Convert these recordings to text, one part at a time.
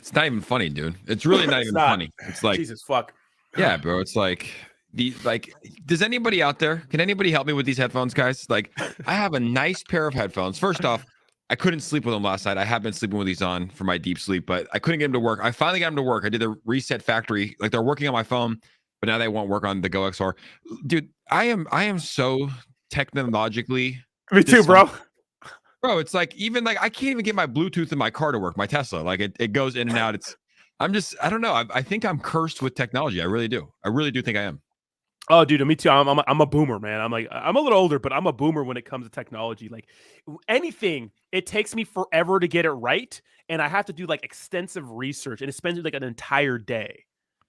It's not even funny, dude. It's really not even funny. It's like, Jesus fuck. Yeah, bro. It's like does anybody out there, can anybody help me with these headphones, guys? Like, I have a nice pair of headphones. First off, I couldn't sleep with them last night. I have been sleeping with these on for my deep sleep, but I couldn't get them to work. I finally got them to work. I did the reset factory. Like, they're working on my phone, but now they won't work on the Go XR. Dude, I am so technologically. Me too, bro. Bro, it's like, even like I can't even get my Bluetooth in my car to work, my Tesla. Like, it goes in and out. I don't know. I think I'm cursed with technology. I really do. I really do think I am. Oh, dude, me too. I'm a boomer, man. I'm a little older, but I'm a boomer when it comes to technology. Like anything, it takes me forever to get it right, and I have to do like extensive research, and it spends like an entire day.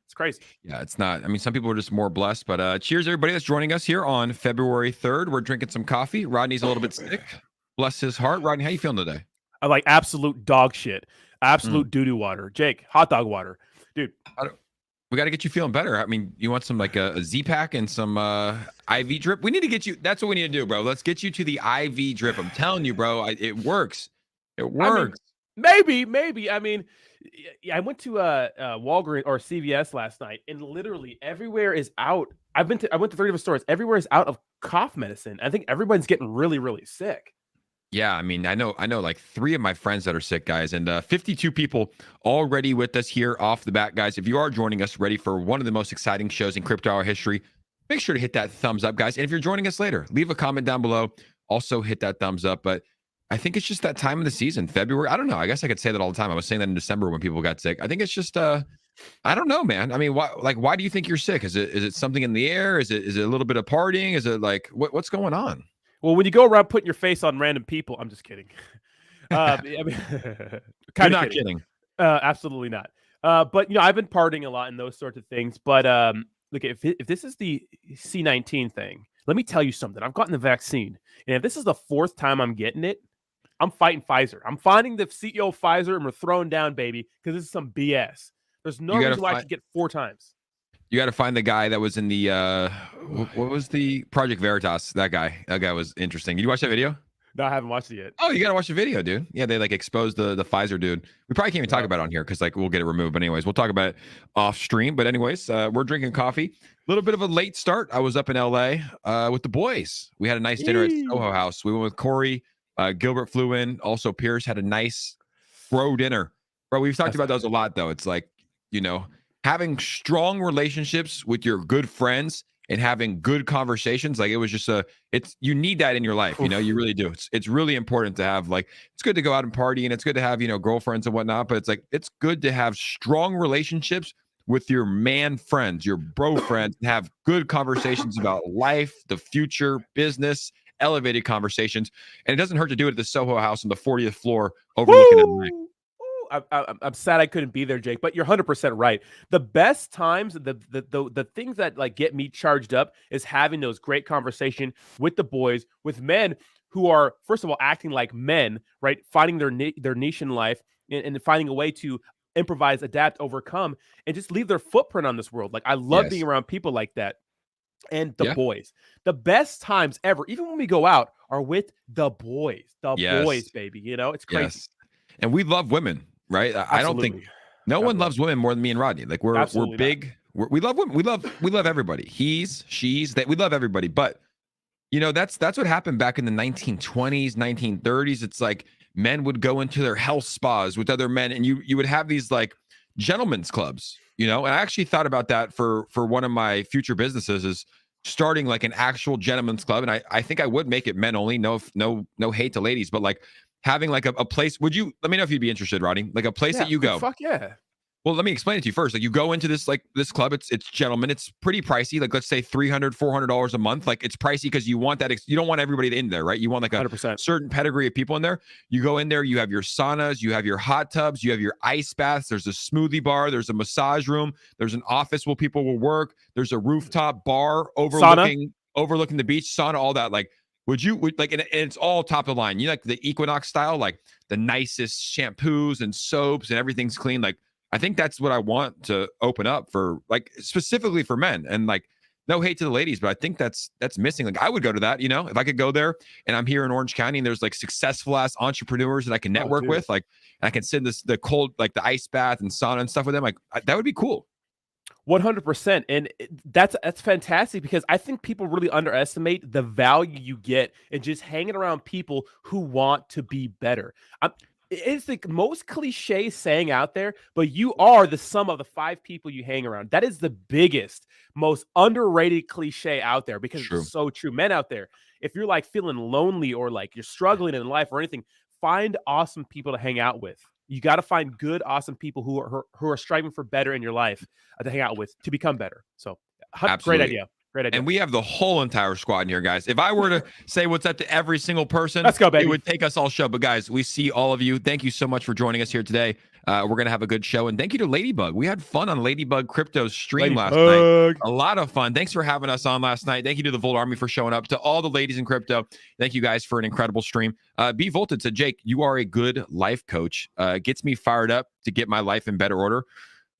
It's crazy. Yeah, it's not. I mean, some people are just more blessed, but cheers, everybody that's joining us here on February 3rd. We're drinking some coffee. Rodney's a little bit sick. Bless his heart. Rodney, how you feeling today? I like absolute dog shit. Absolute doo-doo water. Jake, hot dog water. Dude. We got to get you feeling better. I mean, you want some like a Z-Pack and some IV drip? We need to get you. That's what we need to do, bro. Let's get you to the IV drip. I'm telling you, bro. It works. It works. I mean, maybe. I mean, I went to Walgreens or CVS last night, and literally everywhere is out. I went to 30 different stores. Everywhere is out of cough medicine. I think everyone's getting really, really sick. Yeah, I mean, I know like 3 of my friends that are sick, guys, and 52 people already with us here off the bat, guys. If you are joining us, ready for one of the most exciting shows in crypto hour history, make sure to hit that thumbs up, guys. And if you're joining us later, leave a comment down below. Also hit that thumbs up. But I think it's just that time of the season, February. I don't know. I guess I could say that all the time. I was saying that in December when people got sick. I think it's just I don't know, man. I mean, why do you think you're sick? Is it something in the air? Is it a little bit of partying? Is it like what's going on? Well, when you go around putting your face on random people, I'm just kidding. I mean, kind of kidding. Absolutely not. But I've been partying a lot and those sorts of things. But look, if this is the C19 thing, let me tell you something. I've gotten the vaccine, and if this is the 4th time I'm getting it, I'm fighting Pfizer. I'm finding the CEO of Pfizer, and we're throwing down, baby, because this is some BS. There's no reason why I should get 4 times. You got to find the guy that was in the what was the Project Veritas? That guy was interesting. Did you watch that video? No, I haven't watched it yet. Oh, you got to watch the video, dude. Yeah, they like exposed the Pfizer dude. We probably can't even talk about it on here because like we'll get it removed. But anyways, we'll talk about it off stream. But anyways, we're drinking coffee. A little bit of a late start. I was up in LA with the boys. We had a nice dinner at Soho House. We went with Corey. Gilbert flew in. Also, Pierce had a nice bro dinner. Bro, we've talked about those a lot though. It's like, having strong relationships with your good friends and having good conversations, like it was just you need that in your life, you really do. It's really important to have, like, it's good to go out and party and it's good to have, girlfriends and whatnot, but it's like, it's good to have strong relationships with your man friends, your bro friends, and have good conversations about life, the future, business, elevated conversations. And it doesn't hurt to do it at the Soho House on the 40th floor overlooking at night. I'm sad I couldn't be there, Jake, but you're 100% right. The best times, the things that like get me charged up is having those great conversation with the boys, with men who are, first of all, acting like men, right? Finding their niche in life and finding a way to improvise, adapt, overcome, and just leave their footprint on this world. Like, I love being around people like that. And the boys, the best times ever, even when we go out, are with the boys. Boys, baby. It's crazy. Yes. And we love women. Right. I don't think no one loves women more than me and Rodney. Like we're big. We love women. We love everybody. He's, she's, that we love everybody. But that's what happened back in the 1920s, 1930s. It's like men would go into their health spas with other men, and you would have these like gentlemen's clubs, And I actually thought about that for one of my future businesses, is starting like an actual gentlemen's club. And I think I would make it men only. No hate to ladies, but like having like a place. Let me know if you'd be interested, Rodney, like a place that you go. Fuck yeah. Well, let me explain it to you first. Like, you go into this club, it's gentlemen, it's pretty pricey. Like, let's say $300, $400 a month. Like, it's pricey because you want that. You don't want everybody in there, right? You want like a 100%. certain pedigree of people in there. You go in there, you have your saunas, you have your hot tubs, you have your ice baths. There's a smoothie bar. There's a massage room. There's an office where people will work. There's a rooftop bar overlooking the beach, sauna, all that. Like, and it's all top of the line. You like the Equinox style, like the nicest shampoos and soaps and everything's clean. Like, I think that's what I want to open up for, like, specifically for men. And like, no hate to the ladies, but I think that's missing. Like I would go to that, if I could go there and I'm here in Orange County and there's like successful ass entrepreneurs that I can network with, like I can sit in the cold, like the ice bath and sauna and stuff with them. Like that would be cool. 100%. And that's fantastic, because I think people really underestimate the value you get in just hanging around people who want to be better. It's the most cliche saying out there, but you are the sum of the 5 people you hang around. That is the biggest, most underrated cliche out there, because it's so true. Men out there, if you're like feeling lonely or like you're struggling in life or anything, find awesome people to hang out with. You got to find good, awesome people who are striving for better in your life to hang out with, to become better. So great idea. Great idea. And we have the whole entire squad in here, guys. If I were to say what's up to every single person, let's go, baby. It would take us all show. But guys, we see all of you. Thank you so much for joining us here today. We're going to have a good show. And thank you to Ladybug. We had fun on Ladybug Crypto's stream last night. A lot of fun. Thanks for having us on last night. Thank you to the Volt Army for showing up. To all the ladies in crypto, thank you guys for an incredible stream. B Volted said, Jake, you are a good life coach. Gets me fired up to get my life in better order.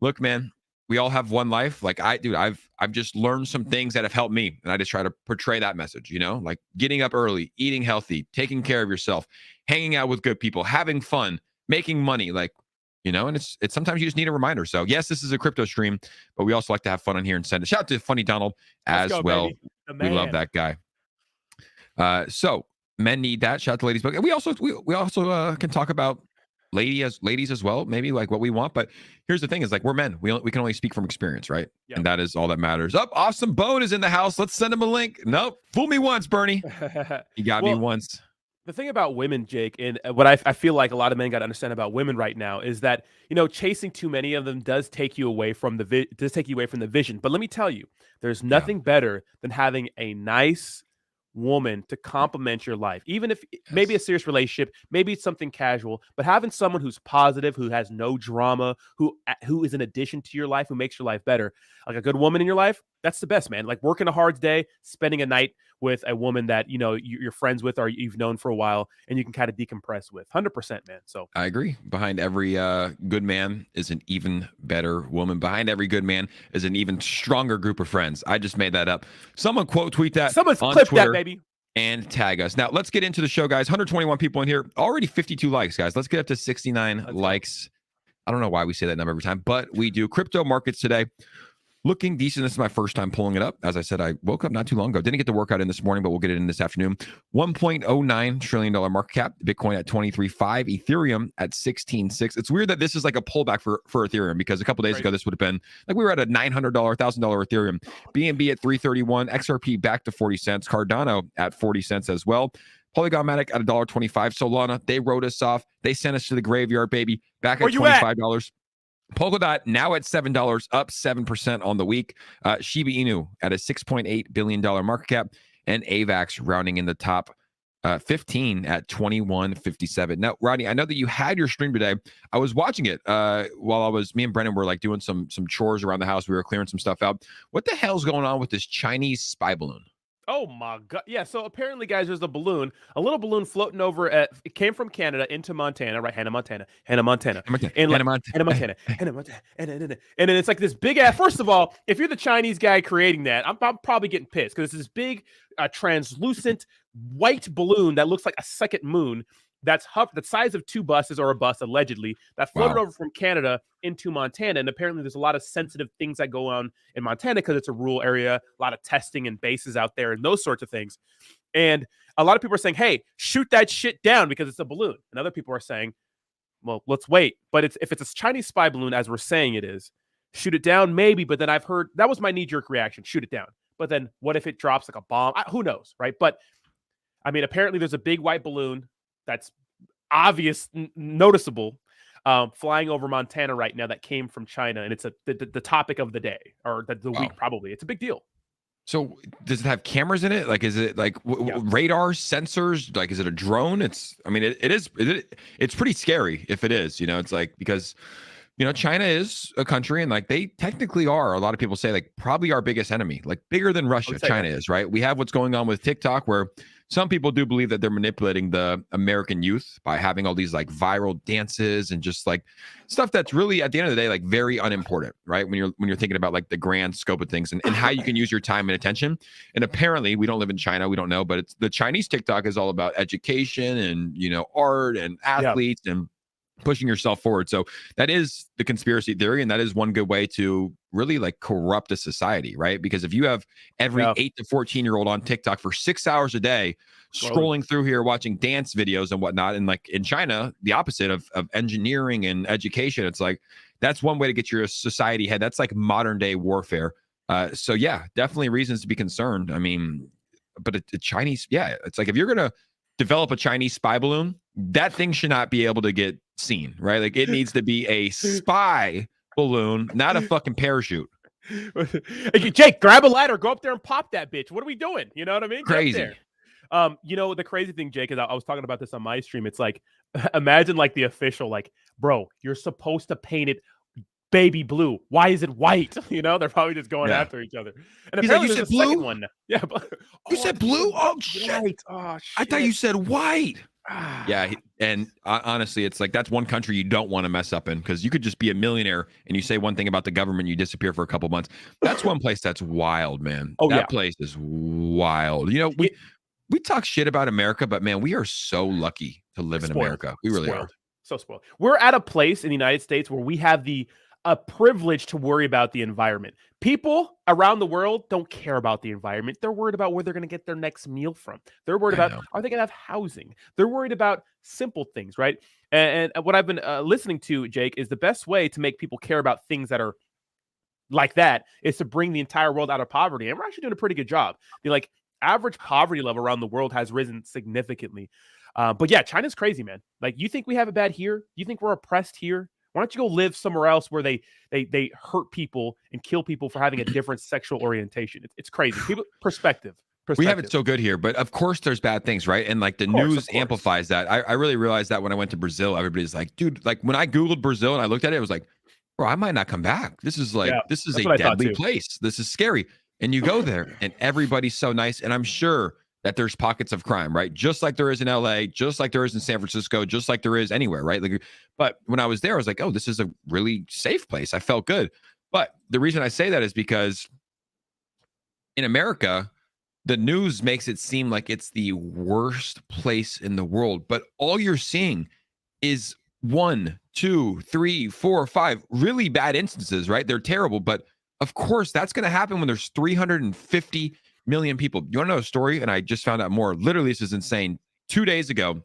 Look, man, we all have one life. Like I've just learned some things that have helped me, and I just try to portray that message, like getting up early, eating healthy, taking care of yourself, hanging out with good people, having fun, making money, and it's sometimes you just need a reminder. So yes, this is a crypto stream, but we also like to have fun on here and send a shout out to Funny Donald as well. We love that guy. So men need that. Shout out to ladies, but we also can talk about ladies as well, maybe like what we want. But here's the thing, is like we're men, we can only speak from experience, right? Yep. And that is all that matters. Awesome Bone is in the house. Let's send him a link. Nope, fool me once, Bernie. You got me once. The thing about women, Jake, and what I feel like a lot of men got to understand about women right now is that, chasing too many of them does take you away from the vision. But let me tell you, there's nothing better than having a nice woman to complement your life, even if maybe a serious relationship, maybe it's something casual, but having someone who's positive, who has no drama, who is an addition to your life, who makes your life better, like a good woman in your life, that's the best, man. Like working a hard day, spending a night with a woman that you're friends with or you've known for a while, and you can kind of decompress with. 100%, man. So I agree. Behind every good man is an even better woman. Behind every good man is an even stronger group of friends. I just made that up. Someone quote tweet that. Someone's on clipped Twitter that, baby. And tag us. Now let's get into the show, guys. 121 people in here. Already 52 likes, guys. Let's get up to 69 likes. I don't know why we say that number every time, but we do. Crypto markets today looking decent. This is my first time pulling it up. As I said, I woke up not too long ago. Didn't get the workout in this morning, but we'll get it in this afternoon. $1.09 trillion market cap. Bitcoin at 23.5. Ethereum at 16.6. It's weird that this is like a pullback for Ethereum, because a couple days ago this would have been like we were at a $900, $1,000 Ethereum. BNB at 331. XRP back to 40 cents. Cardano at 40 cents as well. Polygonmatic at $1.25. Solana, they wrote us off. They sent us to the graveyard, baby. Back at $25. Polkadot now at $7, up 7% on the week. Shiba Inu at a $6.8 billion market cap, and AVAX rounding in the top 15 at 21.57. Now, Rodney, I know that you had your stream today. I was watching it while me and Brennan were like doing some chores around the house. We were clearing some stuff out. What the hell's going on with this Chinese spy balloon? Oh my God. Yeah. So apparently, guys, there's a little balloon floating over it came from Canada into Montana, right? Hannah, Montana. And then it's like this big ass. First of all, if you're the Chinese guy creating that, I'm probably getting pissed, because it's this big translucent white balloon that looks like a second moon. That's the size of 2 buses, or a bus allegedly, that floated over from Canada into Montana. And apparently there's a lot of sensitive things that go on in Montana because it's a rural area, a lot of testing and bases out there and those sorts of things. And a lot of people are saying, hey, shoot that shit down because it's a balloon. And other people are saying, well, let's wait. But if it's a Chinese spy balloon, as we're saying it is, shoot it down, maybe. But then I've heard, that was my knee-jerk reaction, shoot it down. But then what if it drops like a bomb? Who knows, right? But I mean, apparently there's a big white balloon that's obvious, noticeable, flying over Montana right now that came from China, and it's the topic of the day, or the week probably. It's a big deal. So does it have cameras in it? Like, is it like radar sensors? Like, is it a drone? It's pretty scary if it is, it's like, because China is a country, and like they technically are, a lot of people say, like probably our biggest enemy, like bigger than Russia. China is, right? We have what's going on with TikTok, where some people do believe that they're manipulating the American youth by having all these like viral dances and just like stuff that's really at the end of the day like very unimportant, right? When you're thinking about like the grand scope of things and how you can use your time and attention. And apparently we don't live in China, we don't know, but it's the Chinese TikTok is all about education and art and athletes and pushing yourself forward. So that is the conspiracy theory, and that is one good way to really like corrupt a society, right? Because if you have every 8 to 14-year-old on TikTok for 6 hours a day scrolling through here watching dance videos and whatnot, and like in China the opposite of engineering and education, it's like that's one way to get your society ahead. That's like modern day warfare. So yeah, definitely reasons to be concerned. I mean, but the Chinese, it's like if you're gonna develop a Chinese spy balloon, that thing should not be able to get seen, right? Like it needs to be a spy balloon, not a fucking parachute. Jake, grab a ladder, go up there and pop that bitch. What are we doing? You know what I mean? Crazy. The crazy thing, Jake, is I was talking about this on my stream. It's like, imagine like the official, like, bro, you're supposed to paint it baby blue. Why is it white? They're probably just going after each other. And he's apparently like, there's you a said second blue? one now. Yeah, you said blue? Oh shit! Right. Oh, shit. I thought you said white. Yeah, and honestly, it's like that's one country you don't want to mess up in, because you could just be a millionaire and you say one thing about the government, you disappear for a couple months. That's one place that's wild, man. That place is wild. We talk shit about America, but man, we are so lucky to live in America. We really are. So spoiled. We're at a place in the United States where we have a privilege to worry about the environment. People around the world don't care about the environment. They're worried about where they're going to get their next meal from. They're worried about, are they going to have housing? They're worried about simple things, right? And what I've been listening to, Jake, is the best way to make people care about things that are like that is to bring the entire world out of poverty. And we're actually doing a pretty good job. The average poverty level around the world has risen significantly. But yeah, China's crazy, man. Like, you think we have it bad here? You think we're oppressed here? Why don't you go live somewhere else where they hurt people and kill people for having a different sexual orientation? It's crazy. Perspective. We have it so good here, but of course there's bad things, right? And like the news amplifies that. I really realized that when I went to Brazil. Everybody's like, dude, like when I Googled Brazil and I looked at it, I was like, bro, I might not come back. This is a deadly place. This is scary. And you go there and everybody's so nice. And I'm sure that there's pockets of crime, right? Just like there is in LA, just like there is in San Francisco, just like there is anywhere, right? But when I was there, I was like, oh, this is a really safe place. I felt good. But the reason I say that is because in America, the news makes it seem like it's the worst place in the world. But all you're seeing is 1, 2, 3, 4, 5 really bad instances, right? They're terrible. But of course, that's going to happen when there's 350 million people. You want to know a story? And I just found out more. Literally, this is insane. 2 days ago,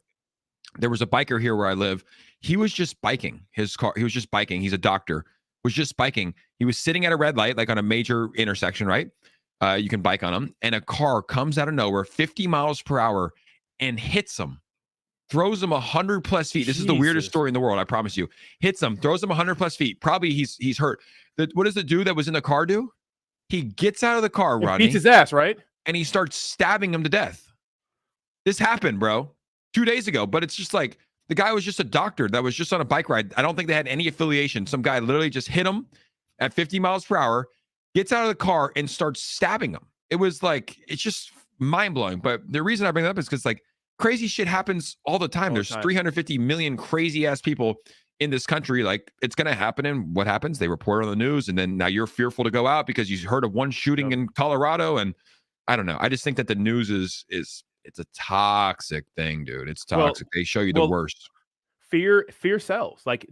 there was a biker here where I live. He was just biking his car. He was just biking. He's a doctor. Was just biking. He was sitting at a red light, like on a major intersection, right? You can bike on him. And a car comes out of nowhere, 50 miles per hour, and hits him. Throws him 100 plus feet. This is the weirdest story in the world, I promise you. Hits him, throws him 100 plus feet. Probably he's hurt. What does the dude that was in the car do? He gets out of the car, Rodney. Beats his ass, right? And he starts stabbing him to death. This happened, bro, 2 days ago. But it's just like, the guy was just a doctor that was just on a bike ride. I don't think they had any affiliation. Some guy literally just hit him at 50 miles per hour, gets out of the car and starts stabbing him. It was like, it's just mind-blowing. But the reason I bring it up is because like crazy shit happens all the time. There's 350 million crazy ass people in this country. Like, it's going to happen. And what happens? They report on the news. And then now you're fearful to go out because you heard of one shooting in Colorado. And I don't know. I just think that the news is it's a toxic thing, dude. It's toxic. They show you the worst. Fear sells. Like,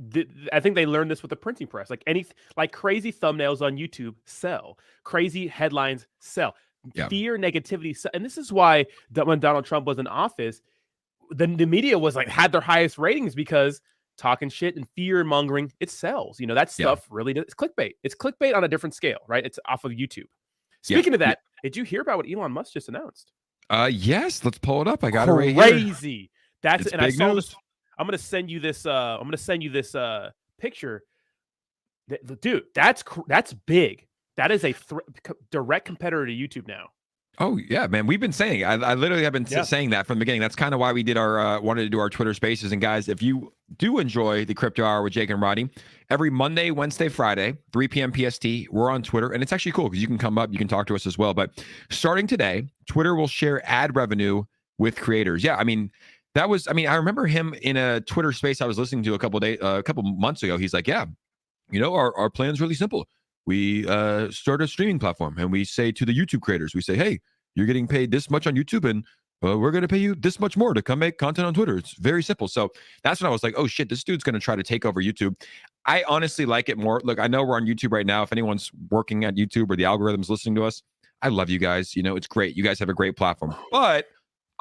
I think they learned this with the printing press. Like crazy thumbnails on YouTube sell. Crazy headlines sell. Yeah. Fear, negativity, and this is why when Donald Trump was in office, the media was like had their highest ratings because talking shit and fear mongering, it sells. That stuff really does. It's clickbait. It's clickbait on a different scale, right? It's off of YouTube. Speaking of that, did you hear about what Elon Musk just announced? Yes. Let's pull it up. I got it right here. Crazy. And I saw news. this. I'm gonna send you this. Picture. Dude, that's big. That is a direct competitor to YouTube now. Oh yeah, man. We've been saying, I literally have been saying that from the beginning. That's kind of why we did wanted to do our Twitter Spaces. And guys, if you do enjoy the Crypto Hour with Jake and Rodney, every Monday, Wednesday, Friday, 3 p.m. PST, we're on Twitter, and it's actually cool because you can come up, you can talk to us as well. But starting today, Twitter will share ad revenue with creators. Yeah, I mean, that was, I mean, I remember him in a Twitter space I was listening to a couple months ago. He's like, yeah, our plan's really simple. We start a streaming platform and we say to the YouTube creators, we say, hey, you're getting paid this much on YouTube, and we're going to pay you this much more to come make content on Twitter. It's very simple. So that's when I was like, oh shit, this dude's going to try to take over YouTube. I honestly like it more. Look, I know we're on YouTube right now. If anyone's working at YouTube or the algorithm's listening to us, I love you guys. It's great. You guys have a great platform, but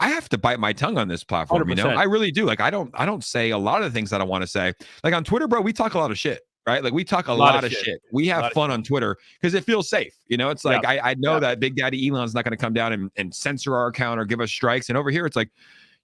I have to bite my tongue on this platform. 100%. I really do. Like, I don't say a lot of the things that I want to say. Like on Twitter, bro, we talk a lot of shit, right? Like we talk a lot of shit. We have fun on Twitter because it feels safe. It's like, I know that Big Daddy Elon's not going to come down and censor our account or give us strikes. And over here, it's like,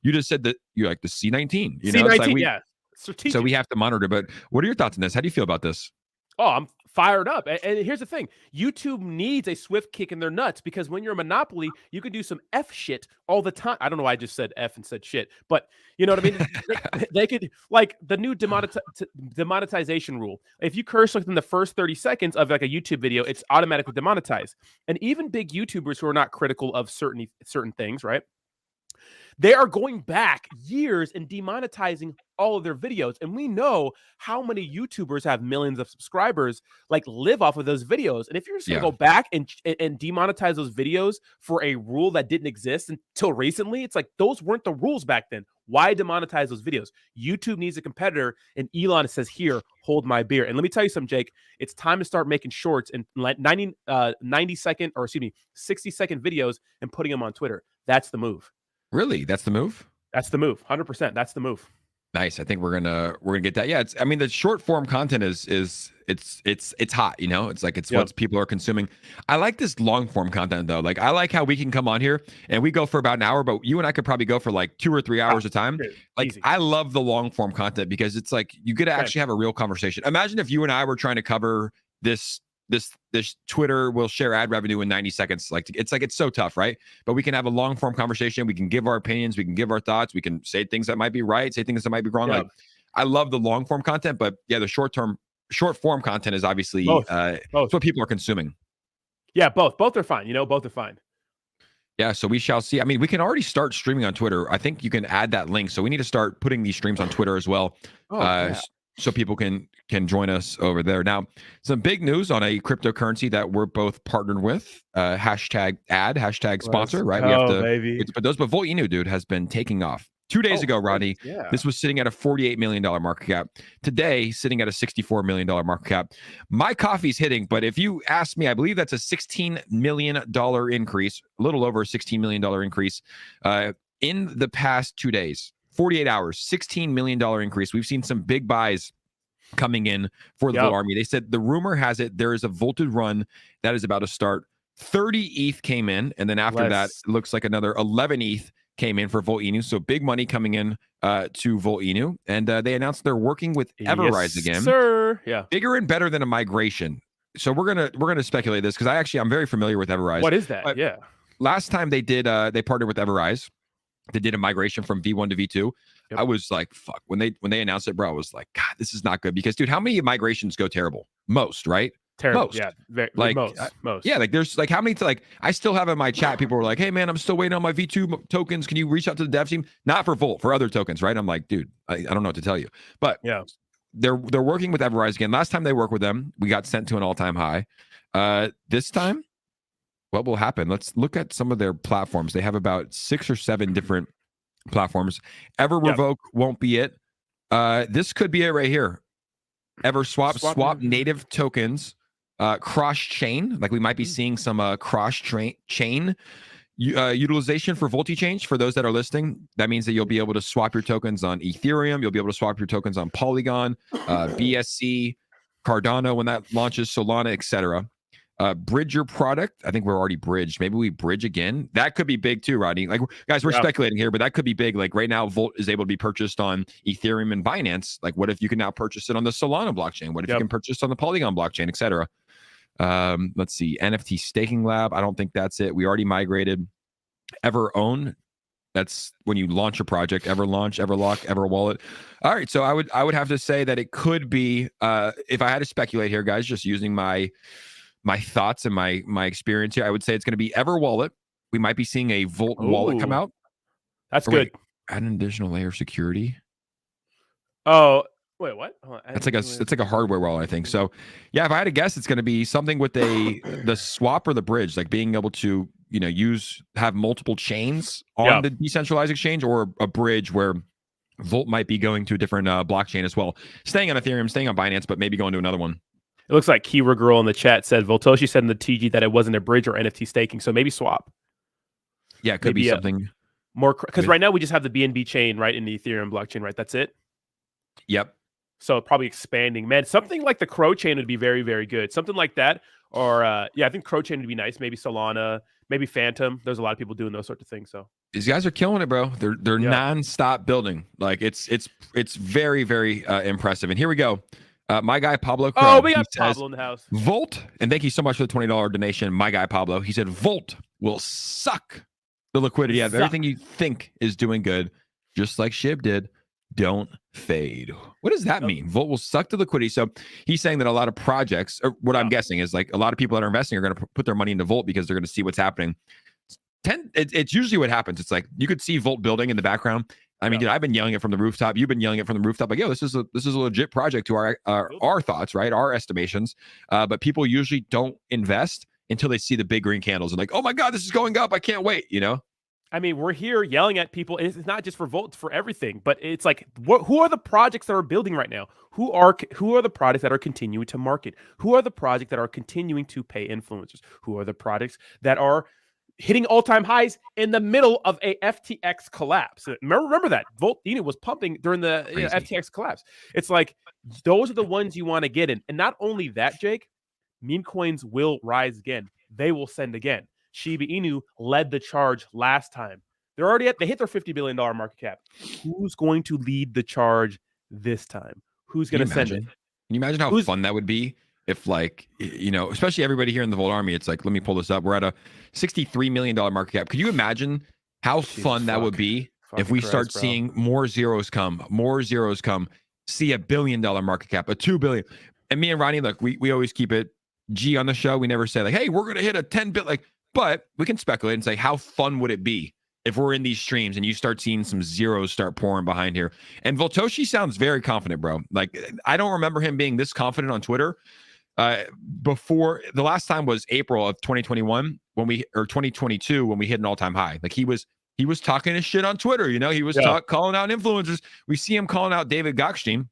you just said that you're like the C19, C19, like strategic. So we have to monitor. But what are your thoughts on this? How do you feel about this? Oh, I'm fired up. And here's the thing. YouTube needs a swift kick in their nuts, because when you're a monopoly, you can do some F shit all the time. I don't know why I just said F and said shit, but you know what I mean? they could, like the new demonetization rule. If you curse within the first 30 seconds of like a YouTube video, it's automatically demonetized. And even big YouTubers who are not critical of certain things, right? They are going back years and demonetizing all of their videos. And we know how many YouTubers have millions of subscribers, like live off of those videos. And if you're just going to go back and demonetize those videos for a rule that didn't exist until recently, it's like those weren't the rules back then. Why demonetize those videos? YouTube needs a competitor, and Elon says, here, hold my beer. And let me tell you something, Jake. It's time to start making shorts and 60-second videos and putting them on Twitter. That's the move. Really? That's the move? That's the move. 100%. That's the move. Nice. I think we're gonna get that. Yeah, the short form content is it's hot, It's like it's what people are consuming. I like this long form content though. Like I like how we can come on here and we go for about an hour, but you and I could probably go for like 2 or 3 hours a time. Like easy. I love the long form content because it's like you get to actually have a real conversation. Imagine if you and I were trying to cover this Twitter will share ad revenue in 90 seconds. It's so tough, right? But we can have a long form conversation. We can give our opinions. We can give our thoughts. We can say things that might be right, say things that might be wrong. Like I love the long form content, but yeah, the short form content is obviously both. It's what people are consuming. Yeah, both are fine. Both are fine. Yeah, so we shall see. I mean, we can already start streaming on Twitter. I think you can add that link. So we need to start putting these streams on Twitter as well. So people can join us over there. Now, some big news on a cryptocurrency that we're both partnered with. Hashtag ad, hashtag sponsor, right? We have to put those. But Volt Inu, dude, has been taking off. 2 days ago, Rodney, this was sitting at a $48 million market cap. Today, sitting at a $64 million market cap. My coffee's hitting, but if you ask me, I believe that's a $16 million increase, a little over a $16 million increase in the past 2 days. 48 hours, $16 million increase. We've seen some big buys coming in for the Volt Army. They said the rumor has it there is a Volted run that is about to start. 30 ETH came in, and then after that, it looks like another 11 ETH came in for Volt Inu. So big money coming in to Volt Inu. And they announced they're working with EverRise again. Sir. Yeah. Bigger and better than a migration. So we're gonna speculate this because I'm very familiar with EverRise. What is that? Yeah. Last time they did they partnered with EverRise. They did a migration from V1 to V2. I was like, fuck. When they announced it, bro, I was like, God, this is not good. Because, dude, how many migrations go terrible? Most, right? Terrible. Most. Yeah. Most. Yeah, like there's like how many I still have in my chat, people were like, hey man, I'm still waiting on my V2 tokens. Can you reach out to the dev team? Not for Volt, for other tokens, right? I'm like, dude, I don't know what to tell you. But they're working with EverRise again. Last time they worked with them, we got sent to an all-time high. This time, what will happen? Let's look at some of their platforms. They have about 6 or 7 different platforms. EverRevoke won't be it. This could be it right here. Swap native tokens, cross chain. Like we might be seeing some cross chain utilization for Volti-Change. For those that are listening, that means that you'll be able to swap your tokens on Ethereum. You'll be able to swap your tokens on Polygon, BSC, Cardano when that launches, Solana, etc. Bridge your product. I think we're already bridged. Maybe we bridge again. That could be big too, Rodney. Like, guys, we're speculating here, but that could be big. Like right now, Volt is able to be purchased on Ethereum and Binance. Like, what if you can now purchase it on the Solana blockchain? What if you can purchase on the Polygon blockchain, etc.? Let's see. NFT staking lab. I don't think that's it. We already migrated. EverOwn. That's when you launch a project. EverLaunch, EverLock, EverWallet. All right. So I would have to say that it could be. If I had to speculate here, guys, just using my thoughts and my experience here, I would say it's going to be EverWallet. We might be seeing a Volt wallet come out. That's Or good. wait, add an additional layer of security. Oh, wait, what? It's like a hardware wall, I think. So yeah, if I had to guess, it's going to be something with the swap or the bridge, like being able to have multiple chains on the decentralized exchange, or a bridge where Volt might be going to a different blockchain as well, staying on Ethereum, staying on Binance, but maybe going to another one. It looks like Kira Girl in the chat said Voltoshi said in the TG that it wasn't a bridge or NFT staking, so maybe swap. Yeah, it could be something more, because right now we just have the BNB chain, right, in the Ethereum blockchain, right? That's it. Yep. So probably expanding, man. Something like the Crow chain would be very, very good. Something like that, or I think Crow chain would be nice. Maybe Solana, maybe Phantom. There's a lot of people doing those sorts of things. So these guys are killing it, bro. They're nonstop building. Like it's very, very impressive. And here we go. My guy Pablo Crow, we got Pablo in the house. Volt, and thank you so much for the $20 donation. My guy Pablo, he said Volt will suck the liquidity out of everything you think is doing good, just like Shib did. Don't fade. What does that mean? Volt will suck the liquidity. So he's saying that a lot of projects, or what I'm guessing is like a lot of people that are investing are going to put their money into Volt because they're going to see what's happening. It's usually what happens. It's like you could see Volt building in the background. I mean, dude, I've been yelling it from the rooftop. You've been yelling it from the rooftop. Like, yo, this is a legit project to our thoughts, right? Our estimations. But people usually don't invest until they see the big green candles and like, oh my God, this is going up. I can't wait. I mean, we're here yelling at people. It's not just for Volt, it's for everything. But it's like, who are the projects that are building right now? Who are the products that are continuing to market? Who are the projects that are continuing to pay influencers? Who are the products that are hitting all-time highs in the middle of a FTX collapse? Remember that Volt Inu was pumping during the FTX collapse. It's like those are the ones you want to get in. And not only that, Jake, meme coins will rise again. They will send again. Shiba Inu led the charge last time. They hit their $50 billion market cap. Who's going to lead the charge this time? Who's going to send it? Can you imagine how fun that would be? If especially everybody here in the Volt Army, it's like, let me pull this up. We're at a $63 million market cap. Could you imagine how fun that would be if we start seeing more zeros come, see $1 billion market cap, a $2 billion. And me and Rodney, look, we always keep it G on the show. We never say like, hey, we're going to hit a 10 bit, but we can speculate and say, how fun would it be if we're in these streams and you start seeing some zeros start pouring behind here? And Voltoshi sounds very confident, bro. Like, I don't remember him being this confident on Twitter. Before the last time was April of 2021 or 2022 when we hit an all-time high. Like he was talking his shit on Twitter. He was calling out influencers. We see him calling out David Gokhshtein,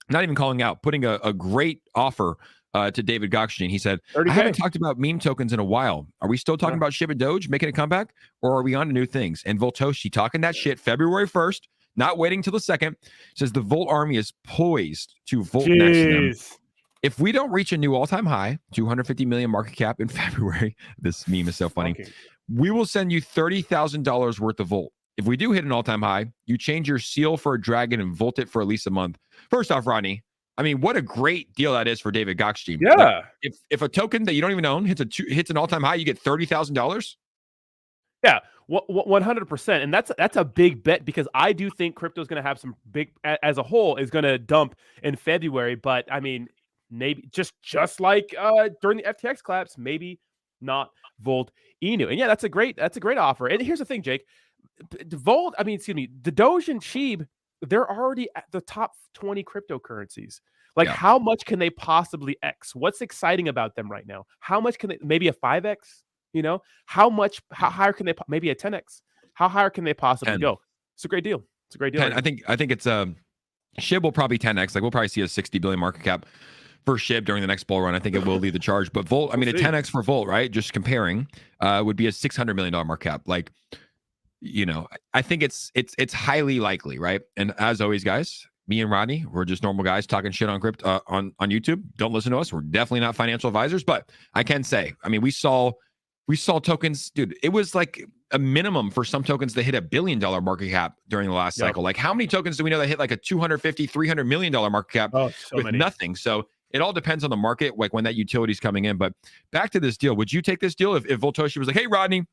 not even calling out, putting a great offer to David Gokhshtein. He said, 30K. I haven't talked about meme tokens in a while. Are we still talking about Shiba Doge making a comeback, or are we on to new things? And Voltoshi talking that shit February 1st, not waiting till the 2nd, says the Volt Army is poised to Volt next to them. If we don't reach a new all-time high, 250 million market cap in February, this meme is so funny, we will send you $30,000 worth of Volt. If we do hit an all-time high, you change your seal for a dragon and Volt it for at least a month. First off, Rodney, I mean, what a great deal that is for David Gokhshtein. Yeah. Like, if a token that you don't even own hits an all-time high, you get $30,000. Yeah, 100%. And that's a big bet, because I do think crypto is going to have some big, as a whole, is going to dump in February. But I mean, maybe just like during the FTX collapse, maybe not Volt Inu. And yeah, that's a great offer. And here's the thing, Jake, the Doge and SHIB, they're already at the top 20 cryptocurrencies. Like, how much can they possibly X? What's exciting about them right now? How much can they, maybe a 5X? How higher can they, maybe a 10X? How higher can they possibly go? It's a great deal. It's a great deal. 10, I think it's SHIB will probably 10X. Like, we'll probably see a 60 billion market cap for SHIB during the next bull run. I think it will lead the charge. But Volt, a 10X for Volt, right? Just comparing, would be a $600 million market cap. Like, I think it's highly likely, right? And as always, guys, me and Rodney, we're just normal guys talking shit on crypto on YouTube. Don't listen to us. We're definitely not financial advisors. But I can say, I mean, we saw tokens, dude. It was like a minimum for some tokens that hit $1 billion market cap during the last cycle. Like, how many tokens do we know that hit like a $250-300 million market cap with nothing? So it all depends on the market, like when that utility is coming in. But back to this deal, would you take this deal if Voltoshi was like, hey, Rodney,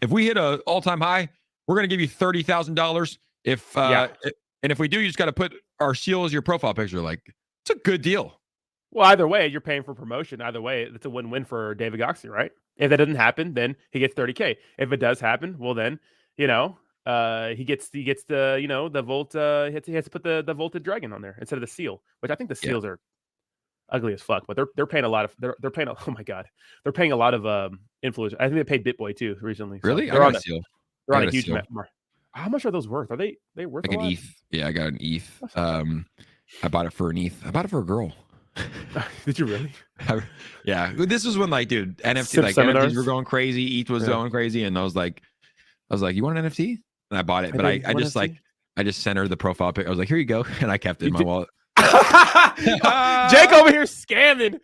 if we hit an all-time high, we're going to give you $30,000. And if we do, you just got to put our seal as your profile picture. Like, it's a good deal. Well, either way, you're paying for promotion. Either way, it's a win-win for David Gokhshtein, right? If that doesn't happen, then he gets $30K. If it does happen, well, then, he gets the the Volt. He has to put the Volted Dragon on there instead of the seal, which I think the seals are ugly as fuck. But they're paying a lot of they're paying. Oh my god, they're paying a lot of influence. I think they paid BitBoy too recently. So Really? they're I on got a seal. they're I on a got a huge. seal. How much are those worth? Are they worth Like a an lot? ETH. Yeah, I got an ETH. I bought it for an ETH. I bought it for a girl. Did you really? Yeah, this was when like, dude, NFT Simp like seminars? NFTs were going crazy. ETH was going crazy, and I was like, you want an NFT? And I bought it, but I just NFT? I just sent her the profile pic. I was like, here you go, and I kept it in my wallet. Jake over here scamming.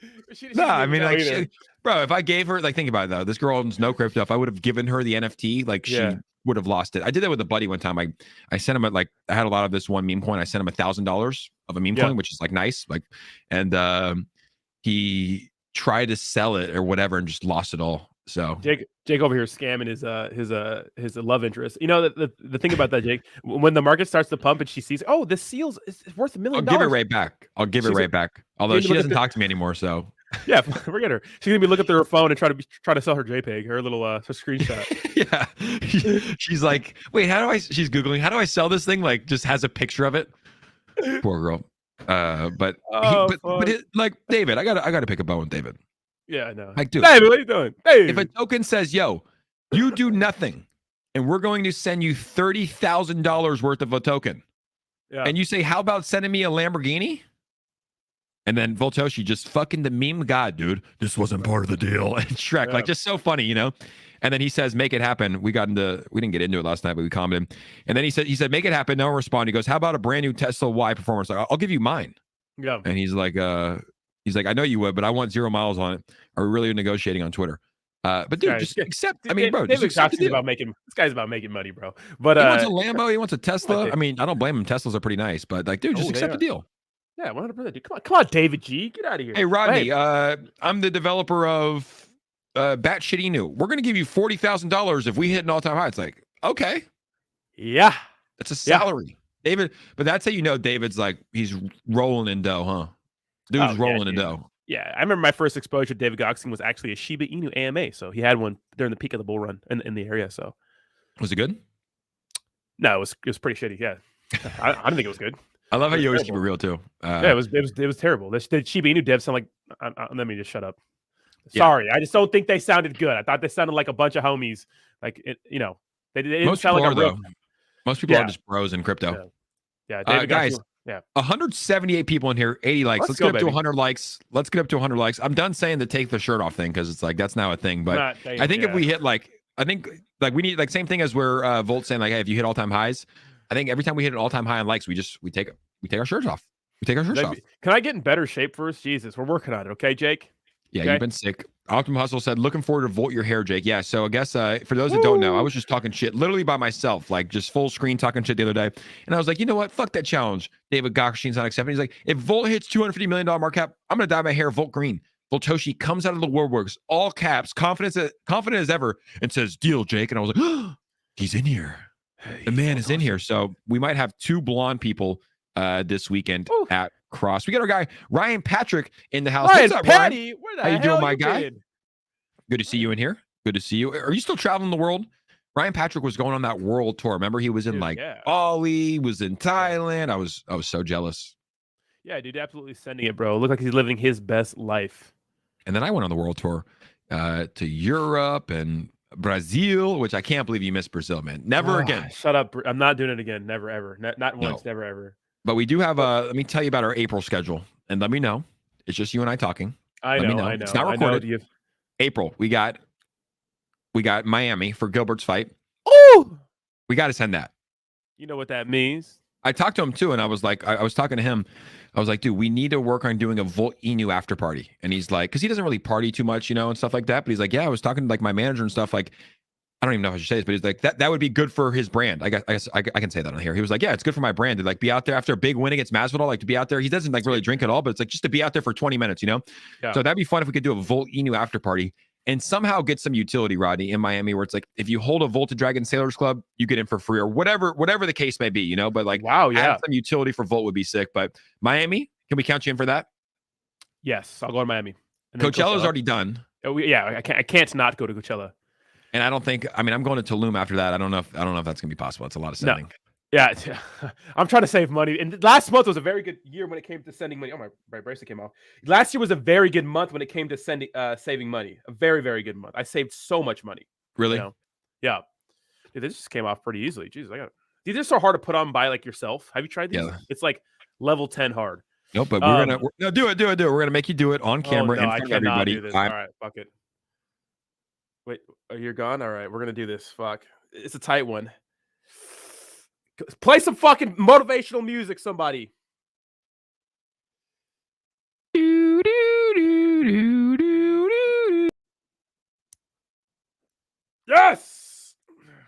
No, I mean, like, bro, if I gave her, like, think about it though. This girl owns no crypto. If I would have given her the NFT, like, she would have lost it. I did that with a buddy one time. I sent him I had a lot of this one meme coin. I sent him $1,000 of a meme coin, which is like nice, like, and he tried to sell it or whatever and just lost it all. So Jake over here scamming his love interest. You know the thing about that, Jake, when the market starts to pump and she sees, oh, this seal's is worth $1 million. I'll give it right back. Although she doesn't talk to me anymore, so yeah, forget her. She's gonna be looking through her phone and try to sell her JPEG, her little screenshot. Yeah, she's like, wait, she's googling, how do I sell this thing? Like, just has a picture of it. Poor girl. But like, David, I gotta pick a bone with David. Yeah, I know. Like, dude, David, what are you doing? David. If a token says, yo, you do nothing, and we're going to send you $30,000 worth of a token, and you say, how about sending me a Lamborghini? And then Voltoshi, just fucking the meme god, dude. This wasn't part of the deal. And Shrek, like, just so funny, you know? And then he says, make it happen. We didn't get into it last night, but we commented. And then he said, make it happen. No one responded. He goes, how about a brand new Tesla Y performance? Like, I'll give you mine. Yeah. And he's like, I know you would, but I want 0 miles on it. Are we really negotiating on Twitter? But dude, just accept. I mean, bro, David this guy's about making money, bro. But he wants a Lambo, he wants a Tesla. Okay. I mean, I don't blame him. Teslas are pretty nice, but like, dude, just accept the deal. Yeah, 100%. Come on, David G, get out of here. Hey, Rodney, I'm the developer of Batshit Inu. We're gonna give you $40,000 if we hit an all-time high. It's like, okay, yeah, that's a salary, David. But that's how you know David's like he's rolling in dough, huh? Dude's rolling in dough. Yeah, I remember my first exposure to David Goxing was actually a Shiba Inu AMA. So he had one during the peak of the bull run in the area. So was it good? No, it was pretty shitty. Yeah, I didn't think it was good. I love how you always keep it real too. Yeah, it was terrible. The Shiba Inu devs sound like. Let me just shut up. Sorry, I just don't think they sounded good. I thought they sounded like a bunch of homies. Like they didn't sound like a real. Most people are just bros in crypto. Yeah, David guys. Yeah, 178 people in here, 80 likes. Let's get up to 100 likes. Let's get up to 100 likes. I'm done saying the take the shirt off thing because it's like that's now a thing. But I think if we hit we need like same thing as where Volt saying like, hey, if you hit all time highs, I think every time we hit an all time high on likes, we take our shirts off. We take our shirts off. Can I get in better shape first? Jesus, we're working on it. Okay, Jake. Yeah, you've been sick. Optimum Hustle said, looking forward to Volt your hair, Jake. Yeah, so I guess for those that don't know, I was just talking shit literally by myself, like just full screen talking shit the other day. And I was like, you know what? Fuck that challenge. David Goxing's not accepting. He's like, if Volt hits $250 million market cap, I'm going to dye my hair Volt green. Voltoshi comes out of the woodworks, all caps, confident as ever, and says, deal, Jake. And I was like, oh, he's in here. The man is in here. So we might have 2 blonde people this weekend at Cross. We got our guy Ryan Patrick in the house. What's up, Patty? Where How you doing, my guy? Good to see you in here. Good to see you. Are you still traveling the world? Ryan Patrick was going on that world tour. Remember, he was in Bali, was in Thailand. I was so jealous. Yeah, dude, absolutely sending it, bro. Looked like he's living his best life. And then I went on the world tour to Europe and Brazil, which I can't believe you missed Brazil, man. Never again. Shut up. I'm not doing it again. Never, ever. Not once, never, ever. But we do have let me tell you about our April schedule and let me know. It's just you and I talking. I know. It's not recorded. April, we got Miami for Gilbert's fight. Oh, we got to send that. You know what that means. I talked to him too, and I was like, I was talking to him. I was like, dude, we need to work on doing a Volt Inu after party. And he's like, because he doesn't really party too much, and stuff like that. But he's like, yeah, I was talking to like my manager and stuff. Like, I don't even know how I should say this, but he's like, that would be good for his brand. I guess I can say that on here. He was like, yeah, it's good for my brand to like be out there after a big win against Masvidal, like to be out there. He doesn't like really drink at all, but it's like just to be out there for 20 minutes, Yeah. So that'd be fun if we could do a Volt Inu after party and somehow get some utility, Rodney, in Miami, where it's like if you hold a Volta Dragon Sailors Club, you get in for free or whatever the case may be, But like, add some utility for Volt would be sick. But Miami, can we count you in for that? Yes, I'll go to Miami. Coachella's already done. I can't not go to Coachella. And I don't think. I mean, I'm going to Tulum after that. I don't know if that's gonna be possible. It's a lot of No. sending. Yeah, I'm trying to save money. And last month was a very good year when it came to sending money. Oh, my bracelet came off. Last year was a very good month when it came to saving money. A very, very good month. I saved so much money. Really? You know? Yeah. Dude, this just came off pretty easily. Jesus, these are so hard to put on by like yourself. Have you tried these? Yeah. It's like level 10 hard. Nope, but no, do it. We're gonna make you do it on camera in front of everybody. Do this. All right, fuck it. Wait, you're gone? All right, we're gonna do this. Fuck. It's a tight one. Play some fucking motivational music, somebody. Yes!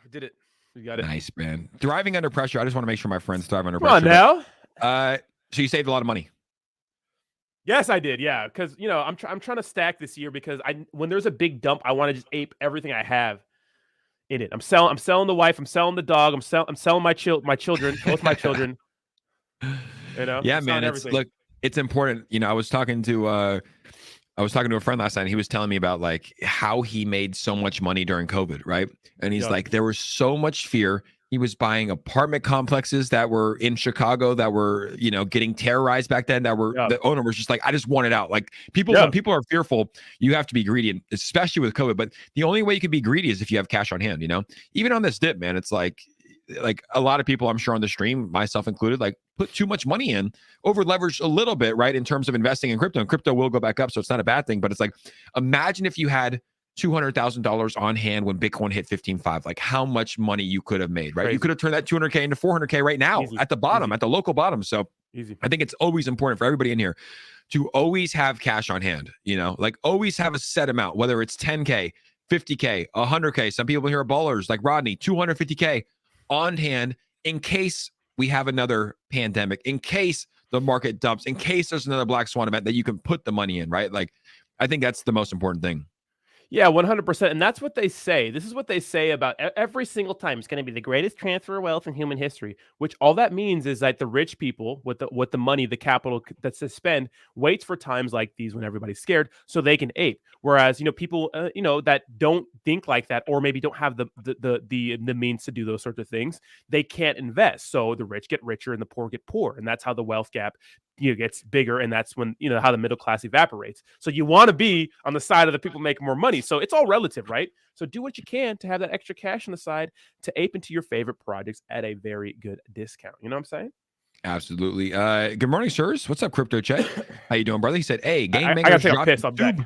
We did it. We got it. Nice, man. Thriving under pressure. I just want to make sure my friends thrive under Come pressure. on now. So you saved a lot of money. Yes, I did. Yeah, because I'm trying to stack this year because when there's a big dump, I want to just ape everything I have in it. I'm selling the wife. I'm selling the dog. I'm selling my children. Both my children. Yeah, man. It's important. I was talking to a friend last night. And he was telling me about like how he made so much money during COVID, right? And he's like, there was so much fear. He was buying apartment complexes that were in Chicago that were, getting terrorized back then. The owner was just like, I just want it out. Like when people are fearful, you have to be greedy, and especially with COVID. But the only way you can be greedy is if you have cash on hand. Even on this dip, man, it's like a lot of people, I'm sure on the stream, myself included, like put too much money in, over leveraged a little bit, right? In terms of investing in crypto, and crypto will go back up. So it's not a bad thing, but it's like, imagine if you had $200,000 on hand when Bitcoin hit 15.5, like how much money you could have made, right? Crazy. You could have turned that 200K into 400K right now. Easy. At the bottom, at the local bottom. So easy. I think it's always important for everybody in here to always have cash on hand, like always have a set amount, whether it's 10K, 50K, 100K. Some people here are ballers like Rodney, 250K on hand in case we have another pandemic, in case the market dumps, in case there's another black swan event that you can put the money in, right? Like, I think that's the most important thing. Yeah, 100%. And that's what they say. This is what they say about every single time. It's going to be the greatest transfer of wealth in human history, which all that means is that the rich people with the money, the capital that's to spend, waits for times like these when everybody's scared so they can ape. Whereas, people, that don't think like that, or maybe don't have the means to do those sorts of things, they can't invest. So the rich get richer and the poor get poor. And that's how the wealth gap gets bigger, and that's when how the middle class evaporates. So you want to be on the side of the people making more money. So it's all relative, right? So do what you can to have that extra cash on the side to ape into your favorite projects at a very good discount. You know what I'm saying? Absolutely. Good morning, sirs. What's up, Crypto Chet? How you doing, brother? He said, "Hey, gangbangers I gotta take a piss. I'm back.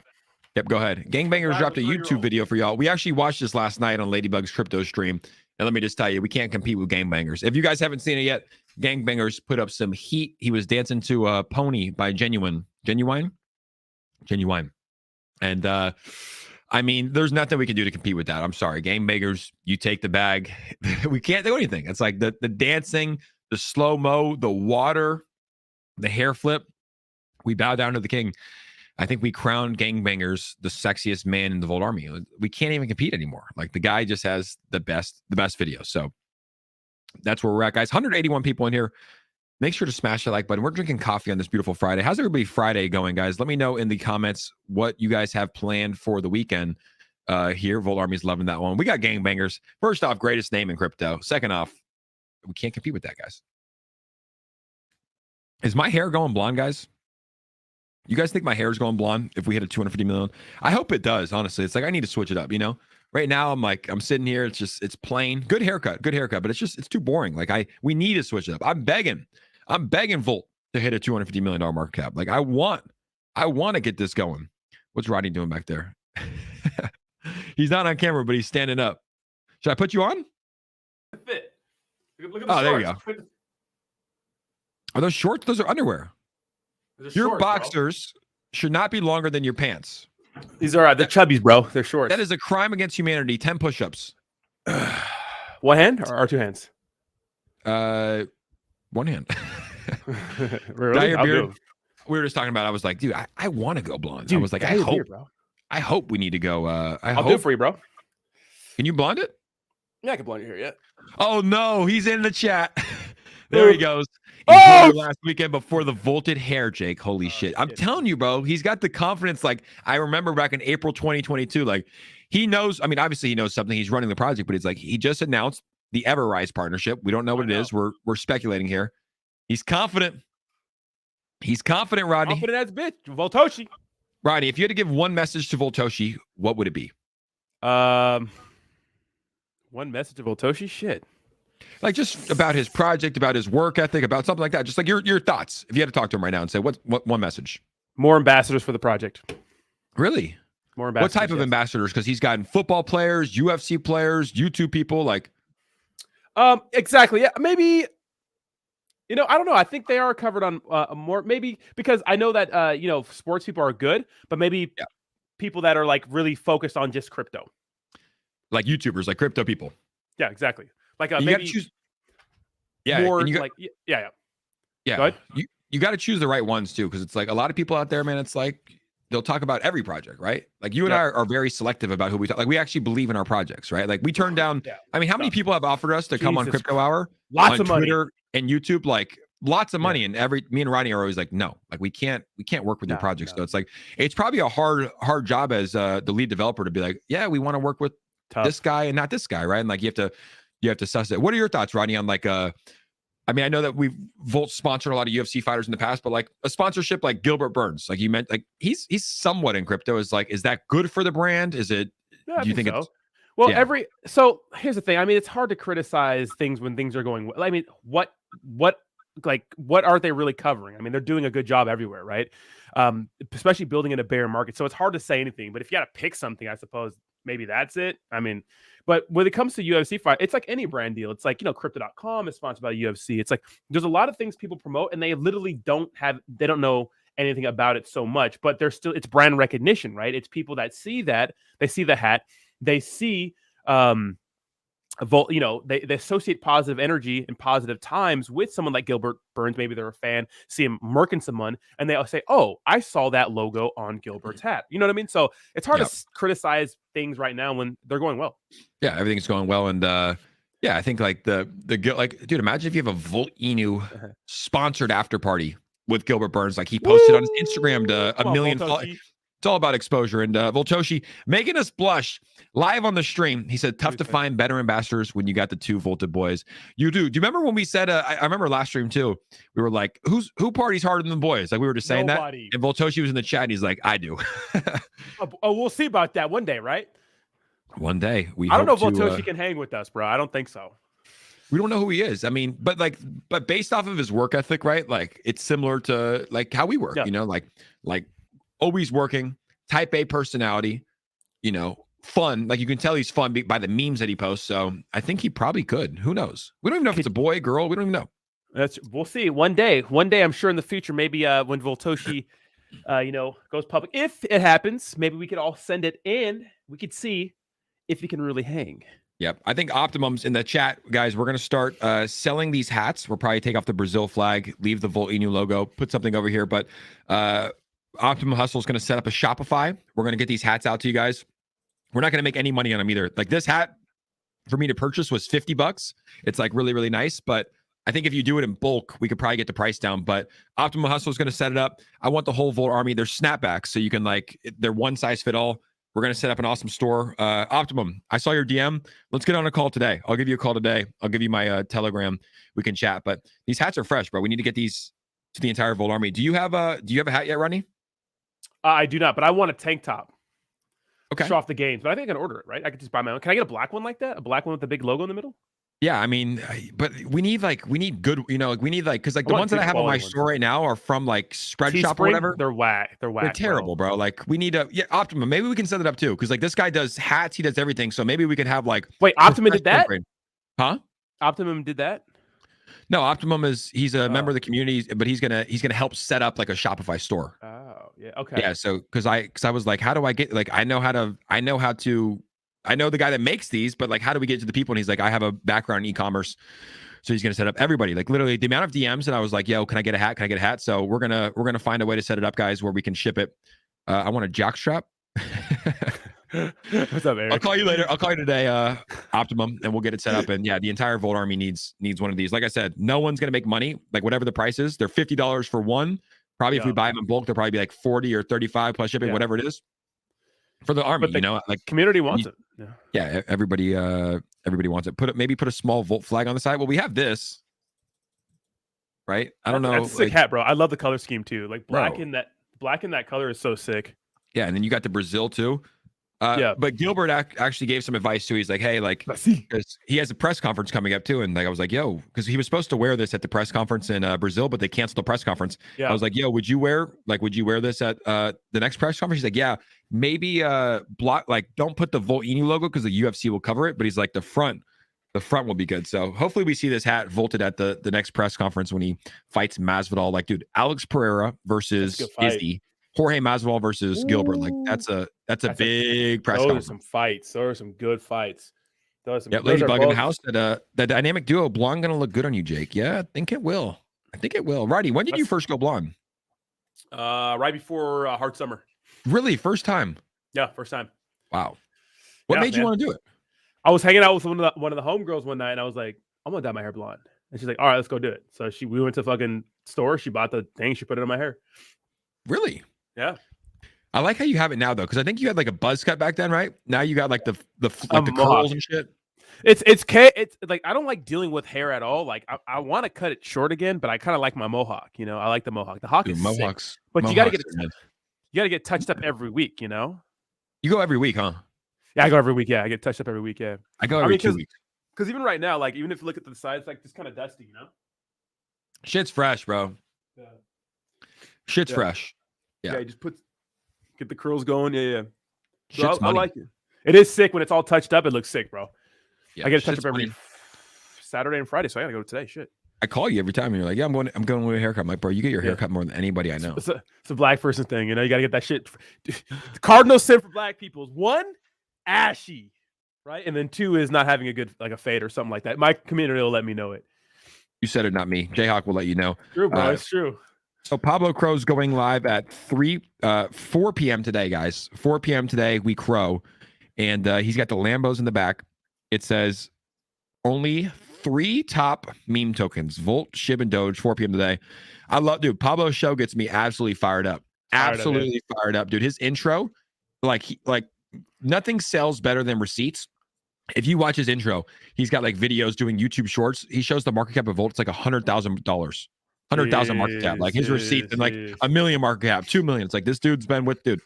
Yep, go ahead. Gangbangers dropped a YouTube video for y'all. We actually watched this last night on Ladybug's crypto stream. And let me just tell you, we can't compete with gangbangers. If you guys haven't seen it yet, gangbangers put up some heat. He was dancing to Pony by Genuine. And I mean, there's nothing we can do to compete with that. I'm sorry. Gangbangers, you take the bag. We can't do anything. It's like the dancing, the slow-mo, the water, the hair flip. We bow down to the king. I think we crowned gangbangers the sexiest man in the Volt Army. We can't even compete anymore. Like the guy just has the best video. So that's where we're at, guys. 181 people in here. Make sure to smash the like button. We're drinking coffee on this beautiful Friday. How's everybody Friday going, guys? Let me know in the comments what you guys have planned for the weekend here. Volt Army's loving that one. We got gangbangers. First off, greatest name in crypto. Second off, we can't compete with that, guys. Is my hair going blonde, guys? You guys think my hair is going blonde if we hit a 250 million? I hope it does, honestly. It's like I need to switch it up, Right now, I'm sitting here. It's plain. Good haircut, but it's too boring. Like we need to switch it up. I'm begging Volt to hit a $250 million market cap. Like I want to get this going. What's Rodney doing back there? He's not on camera, but he's standing up. Should I put you on? Fit. Look at the there you go. Are those shorts? Those are underwear. Your shorts, boxers should not be longer than your pants. These are they're chubbies, bro. They're shorts. That is a crime against humanity. 10 push-ups. One hand or two hands? One hand. Really? We were just talking about. I was like, dude, I want to go blonde. Dude, I was like, I hope we need to go. I'll do it for you, bro. Can you blonde it? Yeah, I can blonde your hair. Yeah. Oh no, he's in the chat. There he goes. He Oh! last weekend before the vaulted hair, Jake. Holy shit. I'm telling you, bro, he's got the confidence. Like, I remember back in April 2022, like, he knows, I mean, obviously he knows something. He's running the project, but it's like, he just announced the EverRise partnership. We don't know what it is. We're speculating here. He's confident. He's confident, Rodney. Confident as bitch. Voltoshi. Rodney, if you had to give one message to Voltoshi, what would it be? One message to Voltoshi? Shit. Like, just about his project, about his work ethic, about something like that. Just like your thoughts. If you had to talk to him right now and say, what one message? More ambassadors for the project. Really? More ambassadors. What type of ambassadors? Because he's gotten football players, UFC players, YouTube people, like. Exactly. Yeah, maybe. You know, I don't know. I think they are covered on more, maybe because I know that you know, sports people are good, but maybe people that are like really focused on just crypto, like YouTubers, like crypto people. Yeah, exactly. Like you maybe gotta choose. Yeah, more like yeah. Go ahead. You got to choose the right ones too, because it's like a lot of people out there, man. It's like they'll talk about every project, right? Like you and I are very selective about who we talk. Like we actually believe in our projects, right? Like we turn down. I mean, how many people have offered us to come on Crypto Hour? Lots of money. Twitter and YouTube, like lots of money. And me and Rodney are always like, no, like we can't work with your projects. So it's like it's probably a hard job as the lead developer to be like, yeah, we want to work with this guy and not this guy, right? And like you have to suss it. What are your thoughts, Rodney, on like I mean, I know that Volt sponsored a lot of UFC fighters in the past, but like a sponsorship like Gilbert Burns, like you meant, like he's somewhat in crypto. Is that good for the brand? Is it? Yeah, do you think so. it's? Well, so here's the thing. I mean, it's hard to criticize things when things are going well. I mean, what aren't they really covering? I mean, they're doing a good job everywhere, right? Especially building in a bear market. So it's hard to say anything. But if you got to pick something, I suppose maybe that's it. I mean, but when it comes to UFC fight, it's like any brand deal. It's like, you know, Crypto.com is sponsored by UFC. It's like there's a lot of things people promote and they literally don't know anything about it so much, but it's brand recognition, right? It's people that see that, they see the hat, they see you know, they associate positive energy and positive times with someone like Gilbert Burns. Maybe they're a fan, see him murking someone, and they'll say, "Oh, I saw that logo on Gilbert's hat." You know what I mean? So it's hard to criticize things right now when they're going well. Yeah, everything's going well, and I think like dude, imagine if you have a Volt Inu sponsored after party with Gilbert Burns, like he posted on his Instagram to a million followers. It's all about exposure. And Voltoshi making us blush live on the stream. He said, tough to find better ambassadors when you got the two Volted boys. You do. Do you remember when we said, I remember last stream too, we were like, who parties harder than the boys? Like we were just saying Nobody. That. And Voltoshi was in the chat. And he's like, I do. We'll see about that one day, right? One day. I don't know if Voltoshi can hang with us, bro. I don't think so. We don't know who he is. I mean, but based off of his work ethic, right? Like it's similar to like how we work, you know, like always working, type A personality, you know, fun. Like you can tell he's fun by the memes that he posts. So I think he probably could. Who knows? We don't even know if it's a boy, girl. We don't even know. We'll see. One day, I'm sure in the future, maybe when Voltoshi, you know, goes public, if it happens, maybe we could all send it in. We could see if he can really hang. Yep. I think Optimum's in the chat, guys. We're going to start selling these hats. We'll probably take off the Brazil flag, leave the Volt Inu logo, put something over here. But Optimum Hustle is going to set up a Shopify. We're going to get these hats out to you guys. We're not going to make any money on them either. Like this hat for me to purchase was $50. It's like really, really nice. But I think if you do it in bulk, we could probably get the price down. But Optimum Hustle is going to set it up. I want the whole Volt Army. They're snapbacks. So you can they're one size fit all. We're going to set up an awesome store. Optimum, I saw your DM. Let's get on a call today. I'll give you a call today. I'll give you my Telegram. We can chat. But these hats are fresh, bro. We need to get these to the entire Volt Army. Do you have a hat yet, Rodney? I do not, but I want a tank top. Okay. Show off the games, but I think I can order it, right? I could just buy my own. Can I get a black one like that? A black one with the big logo in the middle? Yeah, I mean, but we need good, you know, we need because the ones that I have on my store right now are from like Spread Shop or whatever. They're whack. They're terrible, bro. Like we need Optimum. Maybe we can set it up too, because like this guy does hats, he does everything. So maybe we could have like. Wait, Optimum did that? Huh? Optimum did that? No, Optimum he's a member of the community, but he's gonna help set up like a Shopify store. Oh, yeah, okay. Yeah, so because I was like, how do I get I know the guy that makes these, but like how do we get to the people? And he's like, I have a background in e-commerce, so he's gonna set up everybody. Like literally the amount of DMs, and I was like, yo, can I get a hat? Can I get a hat? So we're gonna find a way to set it up, guys, where we can ship it. I want a jock strap. What's up, Eric? I'll call you later. I'll call you today, Optimum, and we'll get it set up. And yeah, the entire Volt army needs one of these. Like I said, no one's gonna make money. Like whatever the price is, they're $50 for one. Probably if we buy them in bulk, they'll probably be like 40 or 35 plus shipping, whatever it is. For the army, you know, like community wants it. Yeah, everybody wants it. Maybe put a small Volt flag on the side. Well, we have this, right? I don't know. That's a sick hat, bro. I love the color scheme too. Like black in that color is so sick. Yeah, and then you got the Brazil too. But Gilbert actually gave some advice too. He's like, hey, like, because he has a press conference coming up too, and like I was like, yo, because he was supposed to wear this at the press conference in Brazil, but they canceled the press conference. I was like, yo, would you wear this at the next press conference? He's like, yeah, maybe don't put the Volt Inu logo because the UFC will cover it, but he's like the front will be good. So hopefully we see this hat vaulted at the next press conference when he fights Masvidal. Like, dude, Alex Pereira versus Izzy. Jorge Masvidal versus Gilbert, like that's a big press conference. Those are some good fights. Ladybug in the house. That dynamic duo blonde gonna look good on you, Jake. Yeah, I think it will. Rodney, when did you first go blonde? Right before Hard Summer. Really, first time? Yeah, first time. Wow. What made you want to do it? I was hanging out with one of the homegirls one night, and I was like, I'm gonna dye my hair blonde. And she's like, all right, let's go do it. So we went to fucking store. She bought the thing. She put it in my hair. Really? Yeah. I like how you have it now though, because I think you had like a buzz cut back then, right? Now you got like the mohawk. curls and shit. It's like I don't like dealing with hair at all. Like I want to cut it short again, but I kind of like my mohawk. You know, I like the mohawk. The hawk is sick, but you got to get touched up every week. You know. You go every week, huh? Yeah, I go every week. Yeah, I get touched up every week. Yeah, I go every 2 weeks. Because even right now, like even if you look at the sides, it's like just kind of dusty. You know. Shit's fresh, bro. Yeah. Shit's fresh. Yeah, you just get the curls going. Yeah. So I like it. It is sick when it's all touched up. It looks sick, bro. Yeah, I get a touch up every Saturday and Friday, so I gotta go today. Shit. I call you every time, and you're like, "Yeah, I'm going with a haircut." I'm like, "Bro, you get your haircut more than anybody I know." It's a black person thing, you know. You gotta get that shit. The cardinal sin for black people is 1, ashy, right, and then 2 is not having a good a fade or something like that. My community will let me know it. You said it, not me. Jayhawk will let you know. True, bro. It's true. So Pablo Crow's going live at 4 p.m. today, guys. 4 p.m. today, we crow. And he's got the Lambos in the back. It says only 3 top meme tokens. Volt, Shib, and Doge, 4 p.m. today. Dude, Pablo's show gets me absolutely fired up. Absolutely fired up, dude. His intro, like nothing sells better than receipts. If you watch his intro, he's got like videos doing YouTube shorts. He shows the market cap of Volt. It's like $100,000. 100,000 market cap, like his receipts, and like $1 million market cap, 2 million. It's like this dude's been with the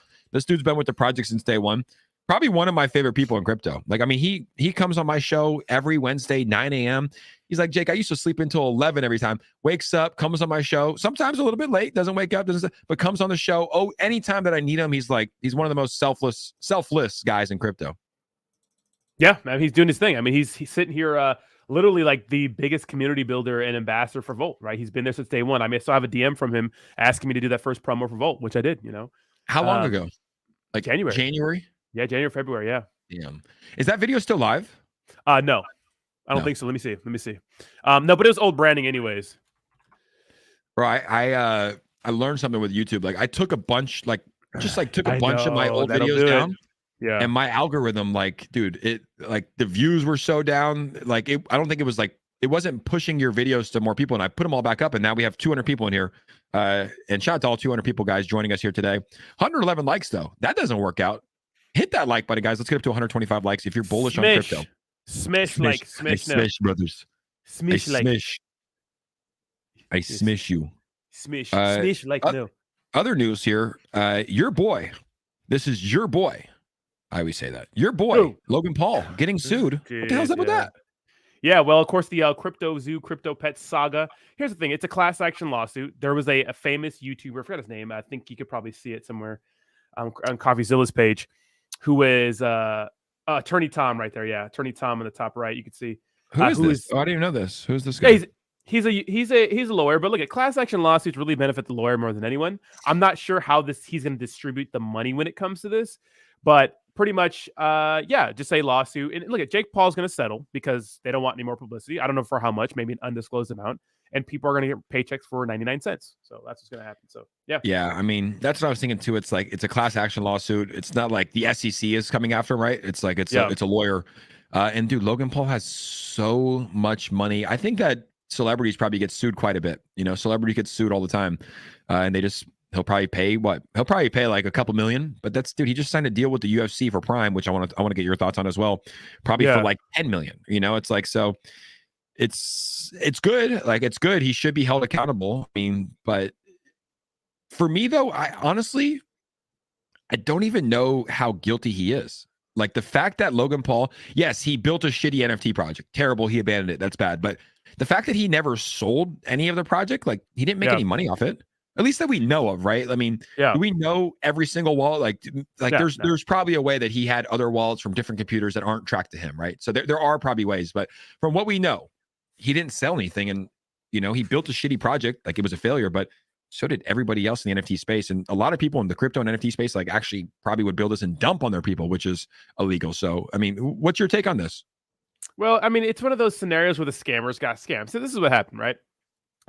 project since day one. Probably one of my favorite people in crypto. Like, I mean, he comes on my show every Wednesday, 9 a.m. He's like, Jake, I used to sleep until 11 every time. Wakes up, comes on my show, sometimes a little bit late, doesn't wake up, but comes on the show. Oh, anytime that I need him, he's one of the most selfless guys in crypto. Yeah, man, he's doing his thing. I mean, he's sitting here literally like the biggest community builder and ambassador for Volt, right? He's been there since day one. I mean, I still have a DM from him asking me to do that first promo for Volt, which I did, you know. How long ago? Like January? Yeah, January, February, yeah. Damn. Is that video still live? No. I don't think so. Let me see. No, but it was old branding anyways. Bro, I learned something with YouTube. Like I took a bunch, took a bunch of my old videos down. Yeah. And my algorithm, like, dude, it like the views were so down. Like I don't think it was like it wasn't pushing your videos to more people. And I put them all back up, and now we have 200 people in here. And shout out to all 200 people, guys, joining us here today. 111 likes though. That doesn't work out. Hit that like button, guys. Let's get up to 125 likes if you're bullish on crypto. Smish, brothers. Smish like. I smish you. Smish like no. Other news here. Your boy. This is your boy. I always say that. Your boy, Logan Paul, getting sued. What the hell's up with that? Yeah, well, of course, the Crypto Zoo, Crypto Pet saga. Here's the thing. It's a class action lawsuit. There was a famous YouTuber, I forgot his name. I think you could probably see it somewhere on CoffeeZilla's page, who is Attorney Tom right there. Yeah, Attorney Tom on the top right. You can see. Who is this? I didn't even know this. Who's this guy? Yeah, he's a lawyer, but look, at class action lawsuits really benefit the lawyer more than anyone. I'm not sure how he's going to distribute the money when it comes to this, but pretty much, just a lawsuit. And look, at Jake Paul's going to settle because they don't want any more publicity. I don't know for how much, maybe an undisclosed amount. and people are going to get paychecks for 99 cents. So that's what's going to happen. So yeah. Yeah, I mean, that's what I was thinking too. It's like it's a class action lawsuit. It's not like the SEC is coming after him, right? It's like it's a lawyer. And dude, Logan Paul has so much money. I think that celebrities probably get sued quite a bit. You know, celebrity gets sued all the time, and he'll probably pay what? He'll probably pay like a couple million. But dude, he just signed a deal with the UFC for Prime, which I want to get your thoughts on as well. Probably for like 10 million. You know, it's like so. It's good. Like it's good. He should be held accountable. I mean, but for me though, I honestly don't even know how guilty he is. Like the fact that Logan Paul, yes, he built a shitty NFT project. Terrible. He abandoned it. That's bad. But the fact that he never sold any of the project, like he didn't make any money off it, at least that we know of, right? I mean, do we know every single wallet? There's probably a way that he had other wallets from different computers that aren't tracked to him, right? So there are probably ways, but from what we know, he didn't sell anything. And, you know, he built a shitty project, like it was a failure, but so did everybody else in the NFT space. And a lot of people in the crypto and NFT space, like actually probably would build this and dump on their people, which is illegal. So, I mean, what's your take on this? Well, I mean, it's one of those scenarios where the scammers got scammed. So this is what happened, right?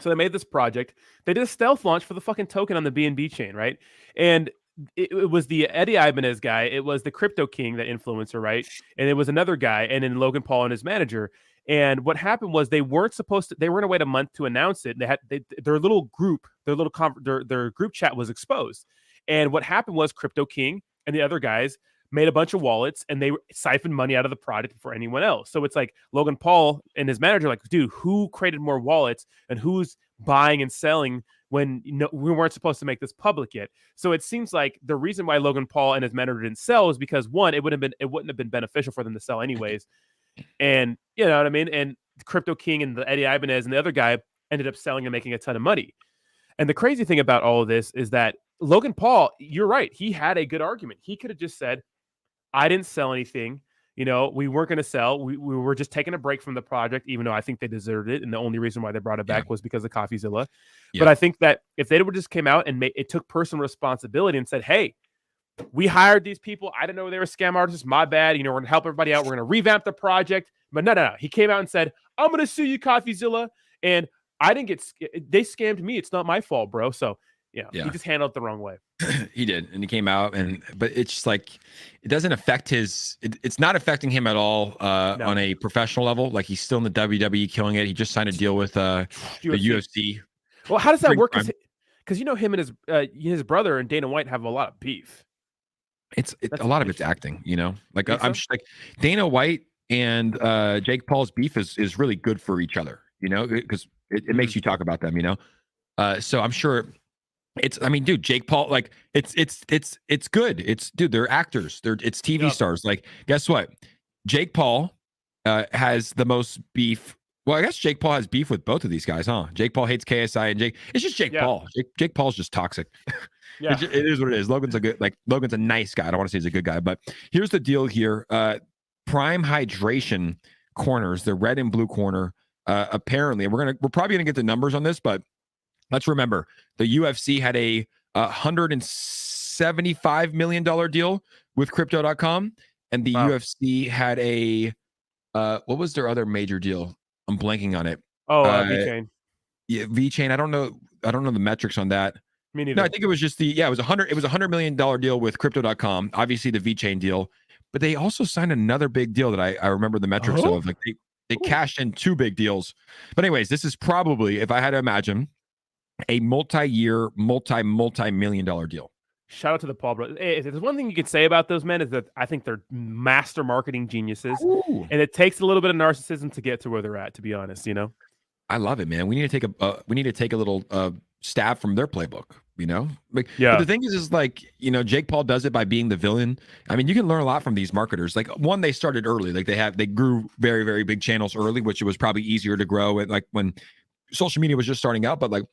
So they made this project. They did a stealth launch for the fucking token on the BNB chain, right? And it was the Eddie Ibanez guy. It was the Crypto King, the influencer, right? And it was another guy, and then Logan Paul and his manager. And what happened was they weren't supposed to. They were going to wait a month to announce it. Their little group, their group chat was exposed. And what happened was Crypto King and the other guys made a bunch of wallets and they siphoned money out of the product for anyone else. So it's like Logan Paul and his manager, like, dude, who created more wallets and who's buying and selling when we weren't supposed to make this public yet? So it seems like the reason why Logan Paul and his manager didn't sell is because one, it wouldn't have been beneficial for them to sell anyways. And you know what I mean? And Crypto King and the Eddie Ibanez and the other guy ended up selling and making a ton of money. And the crazy thing about all of this is that Logan Paul, you're right. He had a good argument. He could have just said, I didn't sell anything. You know, we weren't going to sell. We were just taking a break from the project, even though I think they deserved it. And the only reason why they brought it back was because of CoffeeZilla. But I think that if they would just came out and it took personal responsibility and said, hey, we hired these people. I didn't know they were scam artists. My bad. You know, we're going to help everybody out. We're going to revamp the project. But no. He came out and said, I'm going to sue you, CoffeeZilla. And I didn't they scammed me. It's not my fault, bro. So, yeah. He just handled it the wrong way. He did. And he came out but it's just like, it doesn't affect it's not affecting him at all on a professional level. Like he's still in the WWE killing it. He just signed a deal with the UFC. Well, how does that work? Because you know him and his brother and Dana White have a lot of beef. It's a lot of it's acting, you know. Like I'm just like Dana White and Jake Paul's beef is really good for each other, you know, because it makes you talk about them, you know. So I'm sure I mean, dude, Jake Paul, like it's good. Dude, they're actors. It's TV stars. Like, guess what? Jake Paul has the most beef. Well, I guess Jake Paul has beef with both of these guys, huh? Jake Paul hates KSI and Jake. It's just Jake Paul. Jake Paul's just toxic. Yeah, it is what it is. Logan's a nice guy. I don't want to say he's a good guy, but here's the deal here. Prime hydration corners, the red and blue corner. Apparently, we're probably gonna get the numbers on this, but let's remember the UFC had a $175 million deal with Crypto.com, and the UFC had a what was their other major deal? I'm blanking on it. VeChain. Yeah, VeChain. I don't know the metrics on that. Me neither. No, I think it was just it was $100 million deal with Crypto.com. Obviously the VeChain deal, but they also signed another big deal that I remember the metrics of. Like they cashed in two big deals. But anyways, this is probably, if I had to imagine, a multi-year, multi-million dollar deal. Shout out to the Paul brothers. If there's one thing you could say about those men is that I think they're master marketing geniuses. Ooh. And it takes a little bit of narcissism to get to where they're at, to be honest, you know? I love it, man. We need to take a little stab from their playbook, you know? Like, yeah. But the thing is like, you know, Jake Paul does it by being the villain. I mean, you can learn a lot from these marketers. Like one, they started early. Like they grew very, very big channels early, which it was probably easier to grow at, like when social media was just starting out. But like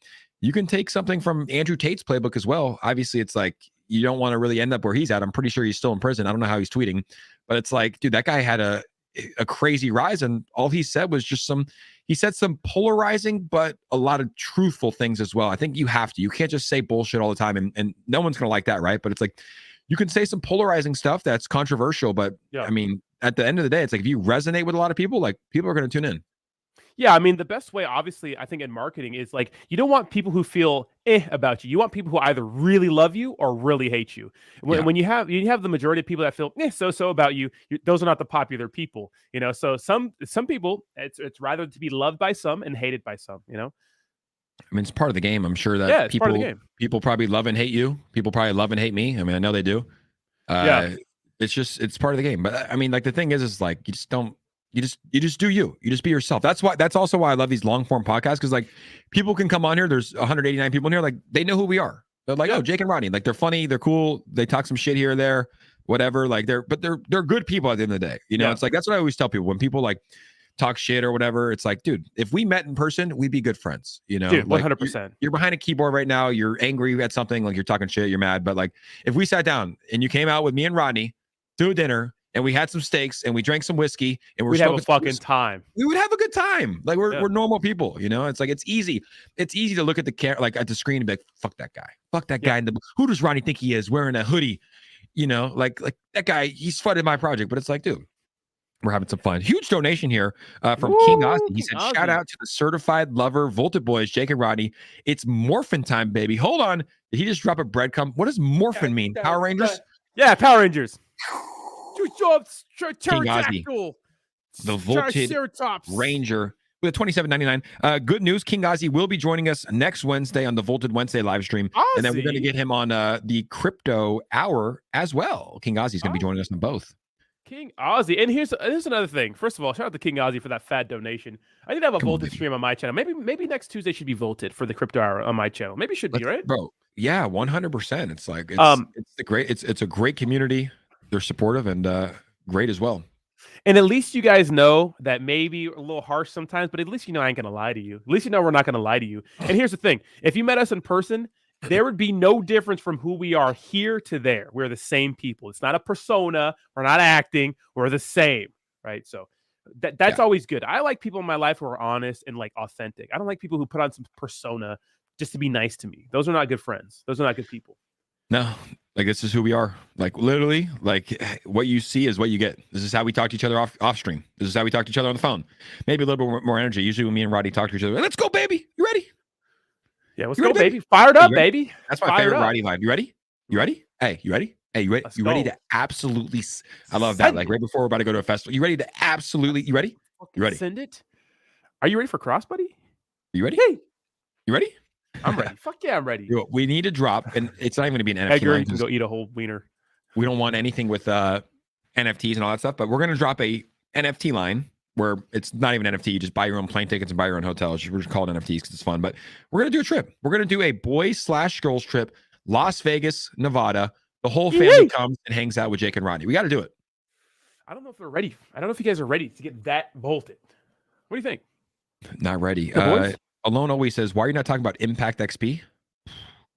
you can take something from Andrew Tate's playbook as well. Obviously, it's like you don't want to really end up where he's at. I'm pretty sure he's still in prison. I don't know how he's tweeting, but it's like, dude, that guy had a crazy rise, and all he said was just he said some polarizing but a lot of truthful things as well. I think you can't just say bullshit all the time, and no one's gonna like that, right? But it's like you can say some polarizing stuff that's controversial, but I mean, at the end of the day, it's like if you resonate with a lot of people, like people are gonna tune in. Yeah, I mean, the best way, obviously, I think in marketing is like you don't want people who feel about you. You want people who either really love you or really hate you. When, Yeah. when you have the majority of people that feel so about you, those are not the popular people. So some people, it's rather to be loved by some and hated by some. I mean, it's part of the game. I'm sure that Yeah, it's part of the game. people probably love and hate you. People probably love and hate me. I mean, I know they do. Yeah. It's part of the game. But I mean, like the thing is like you just don't. You just do you. You just be yourself. That's also why I love these long form podcasts, because like people can come on here. There's 189 people in here. Like they know who we are. They're like, oh, Jake and Rodney. Like they're funny. They're cool. They talk some shit here or there, whatever. Like they're good people at the end of the day. It's like that's what I always tell people when people like talk shit or whatever. It's like, dude, if we met in person, we'd be good friends. Dude, like 100%. You're behind a keyboard right now. You're angry at something. Like you're talking shit. You're mad. But like if we sat down and you came out with me and Rodney to a dinner, and we had some steaks and we drank some whiskey and we'd have a fucking time. We would have a good time. Like we're normal people, It's like it's easy to look at the like at the screen and be like, fuck that guy. Fuck that guy. Who does Rodney think he is wearing a hoodie? Like that guy, he's flooded my project. But it's like, dude, we're having some fun. Huge donation here from King Ozzy. He said, shout out to the certified lover, Volted Boys, Jake and Rodney. It's morphin time, baby. Hold on. Did he just drop a breadcrumb? What does morphin mean? Power Rangers? Yeah, Power Rangers. King Ozzy, the Volted Ranger with a $27.99. Good news, King Ozzy will be joining us next Wednesday on the Volted Wednesday live stream. And then we're going to get him on the crypto hour as well. King Ozzy's going to be joining us on both. King Ozzy. And here's another thing. First of all, shout out to King Ozzy for that fat donation. I need to have a Volted stream on my channel. Maybe next Tuesday should be Volted for the crypto hour on my channel. Maybe it should be, right? Bro, yeah, 100%. It's like it's a great community. They're supportive and great as well. And at least you guys know that maybe a little harsh sometimes, but at least I ain't gonna lie to you. At least we're not gonna lie to you. And here's the thing: if you met us in person, there would be no difference from who we are here to there. We're the same people. It's not a persona. We're not acting. We're the same, right? So that's always good. I like people in my life who are honest and like authentic. I don't like people who put on some persona just to be nice to me. Those are not good friends. Those are not good people. No, like this is who we are. Like literally, like what you see is what you get. This is how we talk to each other off stream. This is how we talk to each other on the phone. Maybe a little bit more energy. Usually when me and Rodney talk to each other, let's go, baby. You ready? Yeah, let's go, baby. Fired up, baby. That's my favorite Rodney vibe. You ready? You ready? Hey, you ready? Hey, you ready? You ready to absolutely? I love that. Like right before we're about to go to a festival. You ready to absolutely? You ready? You ready? Send it. Are you ready for cross, buddy? You ready? Hey, you ready? I'm ready. Fuck yeah, I'm ready. We need to drop, and it's not even going to be an NFT Edgar, line. you can go eat a whole wiener. We don't want anything with NFTs and all that stuff, but we're going to drop a NFT line where it's not even NFT. You just buy your own plane tickets and buy your own hotels. We're just called NFTs because it's fun. But we're going to do a trip. We're going to do a boys/girls trip, Las Vegas, Nevada. The whole family comes and hangs out with Jake and Rodney. We got to do it. I don't know if they're ready. I don't know if you guys are ready to get that bolted. What do you think? Not ready. Alone always says, why are you not talking about Impact XP?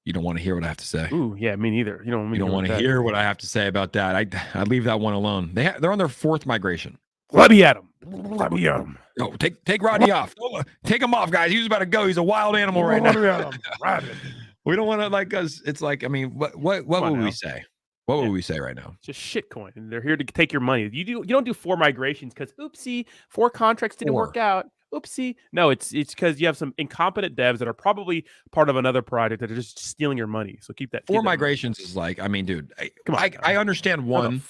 You don't want to hear what I have to say. Ooh, yeah, me neither. You don't want to hear what I have to say about that. I leave that one alone. They're on their 4th migration. Let me at him. Let me at him. No, take Rodney off. Take him off, guys. He's about to go. He's a wild animal right now. We don't want to because it's like, I mean, what would we say? What would we say right now? Just shitcoin. And they're here to take your money. You don't do 4 migrations because oopsie, 4 contracts didn't work out. Oopsie. No, it's because you have some incompetent devs that are probably part of another project that are just stealing your money. So keep that. 4 migrations is like, I mean, dude, I understand one.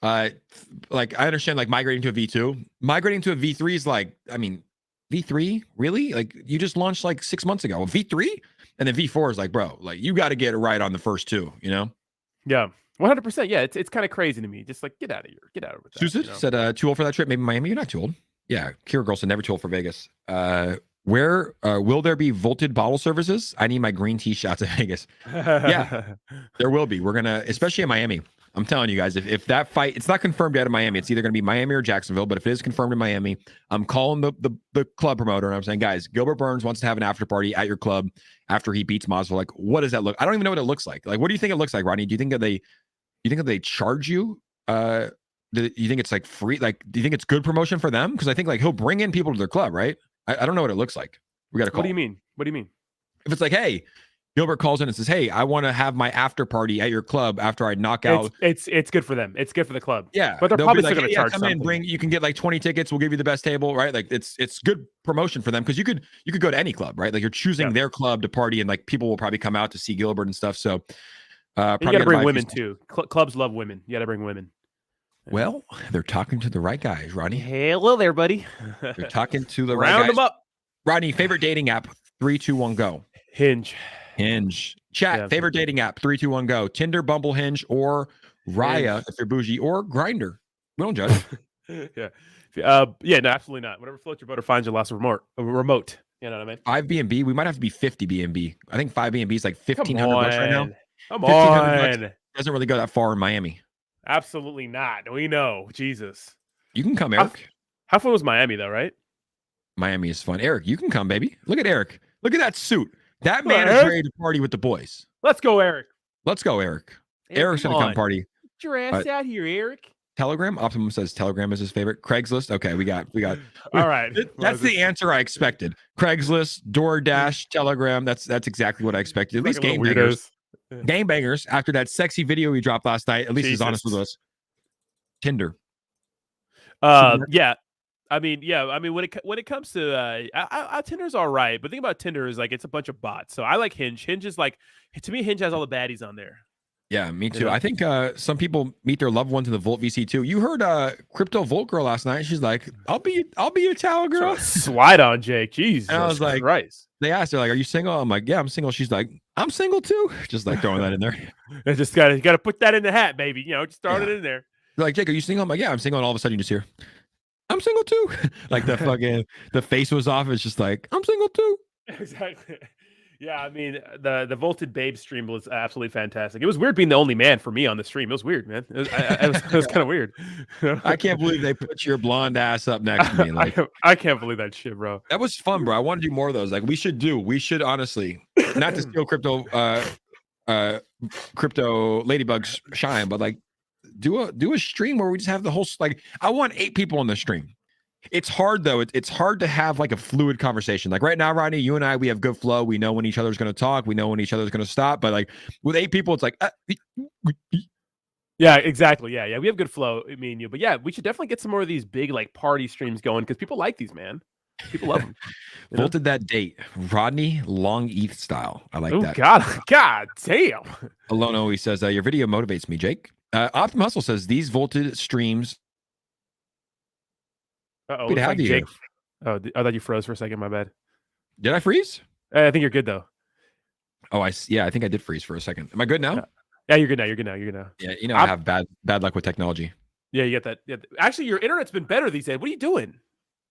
Like I understand like migrating to a V2. Migrating to a V3 is like, I mean, V3 really? Like you just launched like 6 months ago. V3 and then V4 is like, bro, like you got to get it right on the first 2. Yeah. 100%. Yeah, it's kind of crazy to me. Just like get out of here. Get out of it. Susan said too old for that trip. Maybe Miami. You're not too old. Yeah, Kira Girl said never too old for Vegas. Where will there be Volted bottle services? I need my green tea shots at Vegas. Yeah, there will be. We're gonna, especially in Miami. I'm telling you guys, if that fight, it's not confirmed yet in Miami. It's either gonna be Miami or Jacksonville. But if it is confirmed in Miami, I'm calling the club promoter and I'm saying, guys, Gilbert Burns wants to have an after party at your club after he beats Masvidal. Like, what does that look? I don't even know what it looks like. Like, what do you think it looks like, Rodney? Do you think that they charge you? Do you think it's like free? Like, do you think it's good promotion for them? Because I think like he'll bring in people to their club, right? I don't know what it looks like. We got to call. What do you mean? If it's like, hey, Gilbert calls in and says, "Hey, I want to have my after party at your club after I knock out." It's good for them. It's good for the club. Yeah, but they're they'll probably be like, still going to charge come something. in, you can get like 20 tickets. We'll give you the best table, right? Like it's good promotion for them because you could go to any club, right? Like you're choosing their club to party, and like people will probably come out to see Gilbert and stuff. So you got to bring women too. Clubs love women. You got to bring women. Well, they're talking to the right guys, Rodney. Hello there, buddy. They're talking to the right guys. Round them up. Rodney, favorite dating app? 3, 2, 1, go. Hinge. Chat, favorite dating app? 3, 2, 1, go. Tinder, Bumble, Hinge, or Raya if you're bougie, or Grindr. We don't judge. No, absolutely not. Whatever floats your boat or finds your last remote. You know what I mean? 5 B&B. We might have to be 50 B&B. I think 5 B&B is like $1,500 right now. Come on. Doesn't really go that far in Miami. Absolutely not. We know. Jesus. You can come, Eric. How fun was Miami, though, right? Miami is fun. Eric, you can come, baby. Look at Eric. Look at that suit. That man is ready to party with the boys. Let's go, Eric. Let's go, Eric. Eric's going to come party. Get your ass out here, Eric. Telegram. Optimum says Telegram is his favorite. Craigslist. Okay, we got. All right. That's the answer I expected. Craigslist, DoorDash, Telegram. That's exactly what I expected. At least Game Bangers. Game Bangers. After that sexy video we dropped last night, at least he's honest with us. Tinder. Yeah. I mean, when it comes to Tinder's all right, but the thing about Tinder is like it's a bunch of bots. So I like Hinge. Hinge is like, to me, Hinge has all the baddies on there. Yeah, me too. I think some people meet their loved ones in the Volt VC too. You heard Crypto Volt girl last night. She's like, "I'll be your tower girl." Slide on, Jake. Jesus. And I was like, Christ. They asked her like, "Are you single?" I'm like, "Yeah, I'm single." She's like, "I'm single too." Just like throwing that in there. Just gotta put that in the hat, baby. Just throw it in there. They're like, "Jake, are you single?" I'm like, "Yeah, I'm single." And all of a sudden, you just hear, "I'm single too." Like the face was off. It's just like, "I'm single too." Exactly. Yeah, I mean, the Volted Babe stream was absolutely fantastic. It was weird being the only man for me on the stream. It was weird, man. It was kind of weird. I can't believe they put your blonde ass up next to me. Like, I can't believe that shit, bro. That was fun, bro. I want to do more of those. Like, we should honestly, not to steal crypto Ladybug's shine, but like do a stream where we just have the whole, like, I want 8 people on the stream. It's hard though. It's hard to have like a fluid conversation. Like right now, Rodney, you and I, we have good flow. We know when each other's going to talk. We know when each other's going to stop. But like with 8 people, it's like, yeah, exactly. Yeah, we have good flow, me and you. But yeah, we should definitely get some more of these big like party streams going because people like these, man. People love them. Volted that date, Rodney Long ETH style. I like that. God damn. Elon always says your video motivates me, Jake. Optim Hustle says these Volted streams. Good to have you. Jake. Oh, I thought you froze for a second. My bad. Did I freeze? I think you're good though. Oh, I think I did freeze for a second. Am I good now? Yeah, you're good now. You're good now. Yeah, I have bad luck with technology. Yeah, you get that. Yeah. Actually, your internet's been better these days. What are you doing?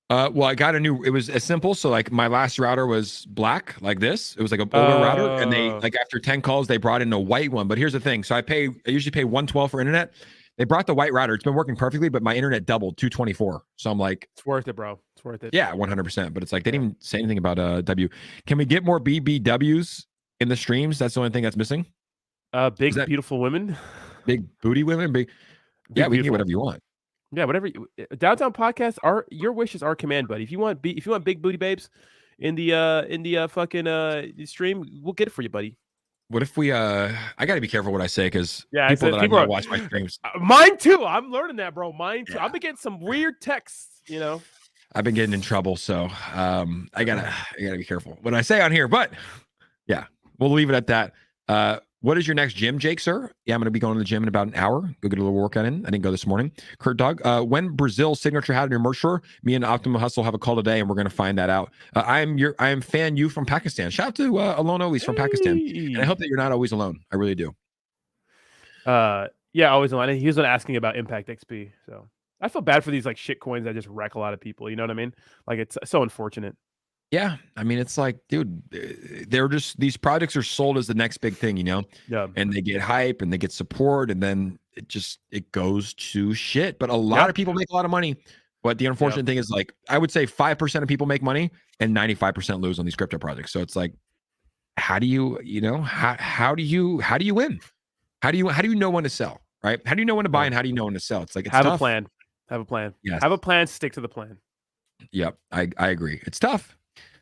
Well, I got it was as simple. So like my last router was black like this. It was like a older router, and they like after 10 calls they brought in a white one. But here's the thing. So I usually pay $112 for internet. They brought the white router. It's been working perfectly, but my internet doubled $224. So I'm like, it's worth it, bro. It's worth it. Yeah, 100%. But it's like they didn't even say anything about W. Can we get more BBWs in the streams? That's the only thing that's missing. Beautiful women, big booty women, we can get whatever you want. Yeah, whatever. Downtown podcast. Your wish is our command, buddy. If you want big booty babes in the fucking stream, we'll get it for you, buddy. What if we I gotta be careful what I say because people that I know watch my streams. Mine too. I'm learning that, bro. Mine too. I've been getting some weird texts, I've been getting in trouble, so I gotta be careful what I say on here. But yeah, we'll leave it at that. What is your next gym, Jake, sir? Yeah, I'm going to be going to the gym in about an hour. Go get a little workout in. I didn't go this morning. Kurt Dog, when Brazil's signature hat in your merch store, me and Optimal Hustle have a call today, and we're going to find that out. I am fan you from Pakistan. Shout out to Alone Always from Pakistan. And I hope that you're not always alone. I really do. Yeah, always alone. He was asking about Impact XP. So I feel bad for these like shit coins that just wreck a lot of people. You know what I mean? Like it's so unfortunate. Yeah, I mean, it's like, dude, they're just, these projects are sold as the next big thing, Yeah. And they get hype and they get support, and then it goes to shit. But a lot of people make a lot of money. But the unfortunate thing is, like, I would say 5% of people make money and 95% lose on these crypto projects. So it's like, how do you, how do you win? How do you know when to sell, right? How do you know when to buy and how do you know when to sell? It's like, it's have tough. a plan. Have a plan. Yes. Have a plan. Stick to the plan. Yep, I agree. It's tough.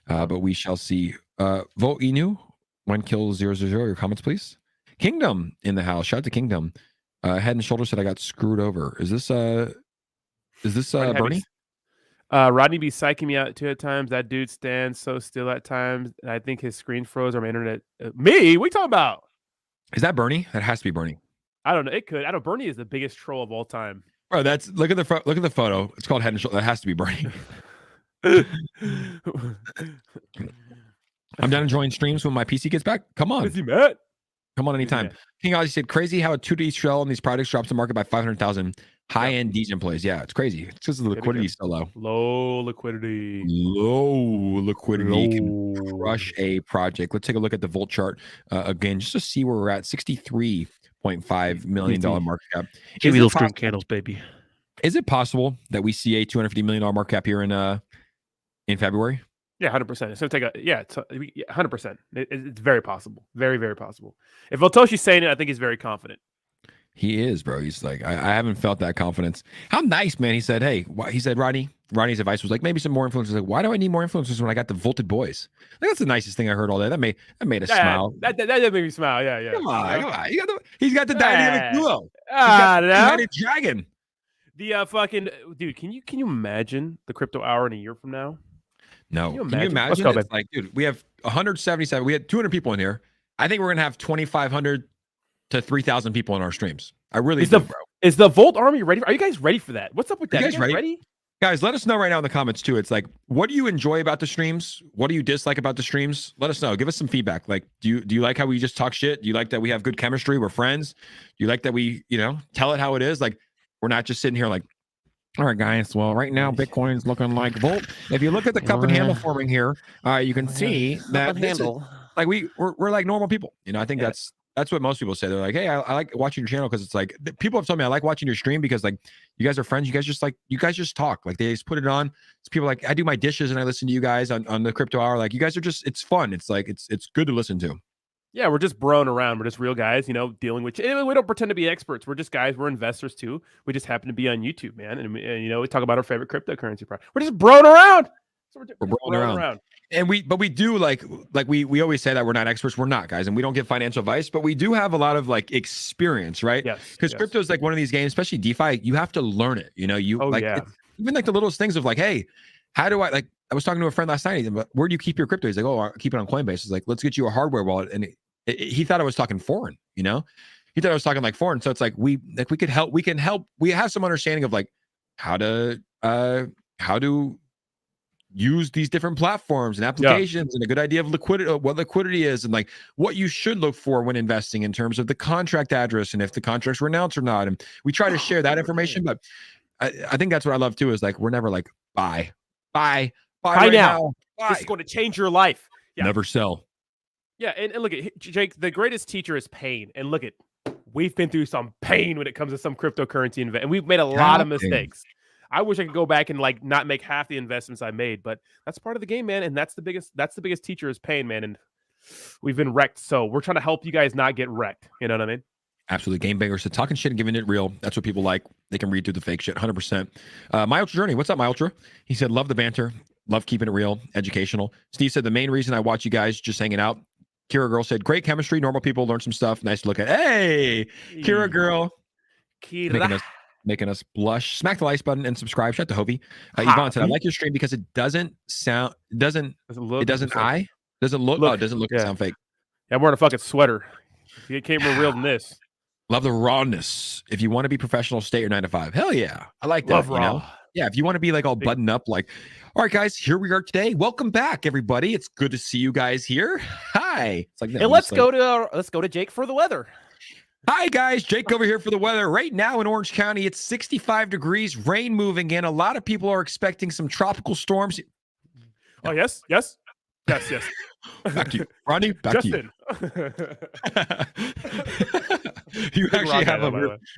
But we shall see. Volt Inu, One kill 000. Your comments, please. Kingdom in the house. Shout out to Kingdom. Head and Shoulders said I got screwed over. Is this Bernie? Rodney be psyching me out too at times. That dude stands so still at times. I think his screen froze or my internet. Me? What are you talking about? Is that Bernie? That has to be Bernie. I don't know. It could. I know Bernie is the biggest troll of all time. Bro, look at the photo. It's called Head and Shoulders. That has to be Bernie. I'm done enjoying streams when my PC gets back. Come on. Is he mad? Come on anytime. King Ozzy said, crazy how a 2D shell on these products drops the market by 500,000. High-end DJ plays. Yeah, it's crazy. It's because the liquidity is so low. Low liquidity. Low liquidity can crush a project. Let's take a look at the Volt chart again, just to see where we're at. $63.5 million market cap. Give me those green candles, baby. Is it possible that we see a $250 million market cap here in February? Yeah, 100%. It's gonna take 100%. It's very possible. Very, very possible. If Voltoshi's saying it, I think he's very confident. He is, bro. He's like, I haven't felt that confidence. How nice, man. He said, hey, he said, Rodney's advice was like, maybe some more influencers. Like, why do I need more influencers when I got the Volted Boys? Like, that's the nicest thing I heard all day. That made us smile. That did make me smile. Yeah. Come on. He's got the dynamic duo. He's got the United Dragon. The fucking dude, can you imagine the crypto hour in a year from now? No. Can you imagine? It's like, dude, we have 177. We had 200 people in here. I think we're gonna have 2,500 to 3,000 people in our streams. I really do, bro. Is the Volt Army ready? Are you guys ready for that? What's up with that? You guys ready? Guys, let us know right now in the comments too. It's like, what do you enjoy about the streams? What do you dislike about the streams? Let us know. Give us some feedback. Like, do you like how we just talk shit? Do you like that we have good chemistry? We're friends. Do you like that we, tell it how it is? Like, we're not just sitting here like, all right, guys. Well, right now Bitcoin's looking like Volt. If you look at the cup and handle forming here, you can see that this is, like we're like normal people. I think that's what most people say. They're like, hey, I like watching your channel because it's like people have told me I like watching your stream because like you guys are friends. You guys just talk. Like they just put it on. It's people like I do my dishes and I listen to you guys on the crypto hour. Like you guys are just it's fun. It's like it's good to listen to. Yeah, we're just broing around. We're just real guys, dealing with. We don't pretend to be experts. We're just guys. We're investors too. We just happen to be on YouTube, man, and we talk about our favorite cryptocurrency product. We're just broing around. So we're broing around. And we do like we always say that we're not experts. We're not, guys, and we don't give financial advice, but we do have a lot of like experience, right? Yes. Because crypto is like one of these games, especially DeFi. You have to learn it. Even like the littlest things of like, hey, how do I I was talking to a friend last night. He's like, where do you keep your crypto? He's like, oh, I keep it on Coinbase. It's like, let's get you a hardware wallet, and he thought I was talking foreign. He thought I was talking like foreign. So it's like we could help. We can help. We have some understanding of like how to use these different platforms and applications and a good idea of liquidity, what liquidity is, and like what you should look for when investing in terms of the contract address and if the contracts were announced or not. And we try to share that information. But I think that's what I love too, is like we're never like buy right now. Buy. This is going to change your life. Yeah. Never sell. Yeah, and look at Jake. The greatest teacher is pain, and look at we've been through some pain when it comes to some cryptocurrency and we've made a lot of mistakes. I wish I could go back and like not make half the investments I made, but that's part of the game, man. And that's the biggest teacher is pain, man. And we've been wrecked, so we're trying to help you guys not get wrecked. You know what I mean? Absolutely. Game Banger said talking shit and giving it real. That's what people like. They can read through the fake shit. 100%. My Ultra Journey. What's up, my Ultra? He said, love the banter. Love keeping it real, educational. Steve said the main reason I watch you guys just hanging out. Kira Girl said, great chemistry. Normal people learn some stuff. Nice to look at. Hey, Kira Girl. Making us blush. Smack the like button and subscribe. Shout out to Hovey. Yvonne said, I like your stream because it doesn't look and sound fake. Yeah, I'm wearing a fucking sweater. It came more real than this. Love the rawness. If you want to be professional, stay your 9 to 5. Hell yeah. I like that. Love raw. Yeah, if you want to be like all buttoned up, like, all right, guys, here we are today. Welcome back, everybody. It's good to see you guys here. Hi. It's like that. And let's go to Jake for the weather. Hi, guys. Jake over here for the weather. Right now in Orange County, it's 65 degrees, rain moving in. A lot of people are expecting some tropical storms. Oh, yes. Back to you, Rodney. Back Justin. to you.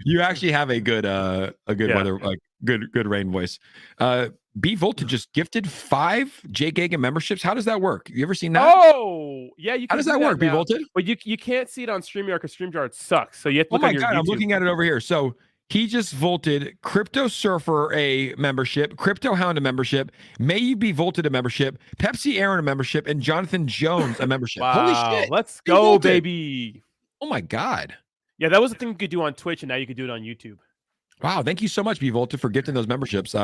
You actually have a good weather, like good rain voice. B Volta just gifted 5 Jake Gagan memberships. How does that work? You ever seen that? Oh, yeah. You can. How does that work, B Volta? But you can't see it on StreamYard because StreamYard sucks. So you have to look on your YouTube. I'm looking at it over here. So He just vaulted Crypto Surfer a membership, Crypto Hound a membership, May You Be Vaulted a membership, Pepsi Aaron a membership, and Jonathan Jones a membership. Holy shit. Let's He go, vaulted. baby. Oh my God. Yeah, that was the thing you could do on Twitch, and now you could do it on YouTube. Wow. Thank you so much, Be Vaulted, for gifting those memberships.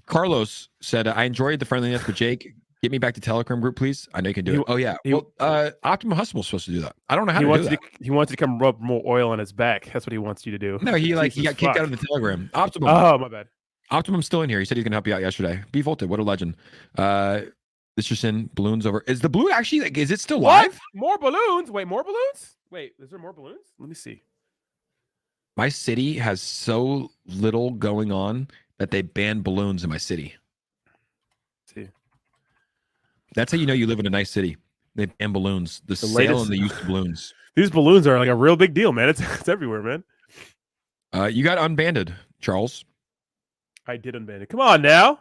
Carlos said, I enjoyed the friendliness with Jake. Get me back to Telegram group, please. I know you can do it. Oh, yeah. Well, Optimum Hustle's supposed to do that. I don't know how to do that. He wants to come rub more oil on his back. That's what he wants you to do. No, he got kicked out of the Telegram. Optimum. Oh, my bad. Optimum's still in here. He said he's gonna help you out yesterday. Be Vaulted. What a legend. This just in balloons over. Is the balloon actually like? Is it still live? More balloons? Wait, more balloons? Wait, is there more balloons? Let me see. My city has so little going on that they banned balloons in my city. Let's see. That's how you know you live in a nice city. They ban balloons. The sale latest- and the use of balloons. These balloons are like a real big deal, man. It's everywhere, man. You got unbanded, Charles. I did unban it. Come on now.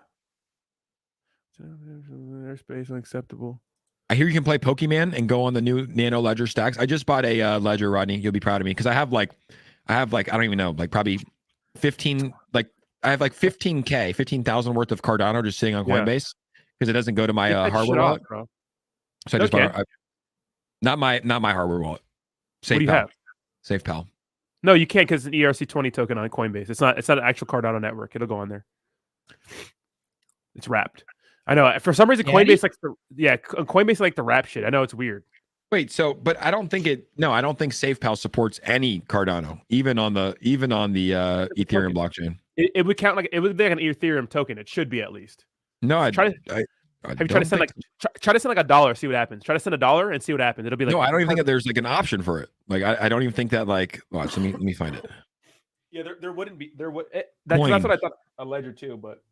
Airspace unacceptable. I hear you can play Pokemon and go on the new Nano Ledger stacks. I just bought a Ledger, Rodney. You'll be proud of me because I have like I don't even know, like probably 15, like I have like 15K, 15,000 worth of Cardano just sitting on Coinbase because it doesn't go to my hardware wallet. Bro. So I just bought not my hardware wallet. What do you have? SafePal. No, you can't because it's an ERC20 token on Coinbase. It's not an actual Cardano network. It'll go on there. It's wrapped. I know. For some reason, Coinbase Coinbase like the wrap shit. I know it's weird. Wait, but I don't think SafePal supports any Cardano, even on the Ethereum blockchain. It would count it would be like an Ethereum token. It should be at least. No, have you tried to send try to send like $1, see what happens. Try to send $1 and see what happens. It'll be like no, I don't even think that there's like an option for it. Like I don't even think that like watch, let me find it. Yeah, there wouldn't be that's what I thought a Ledger too, but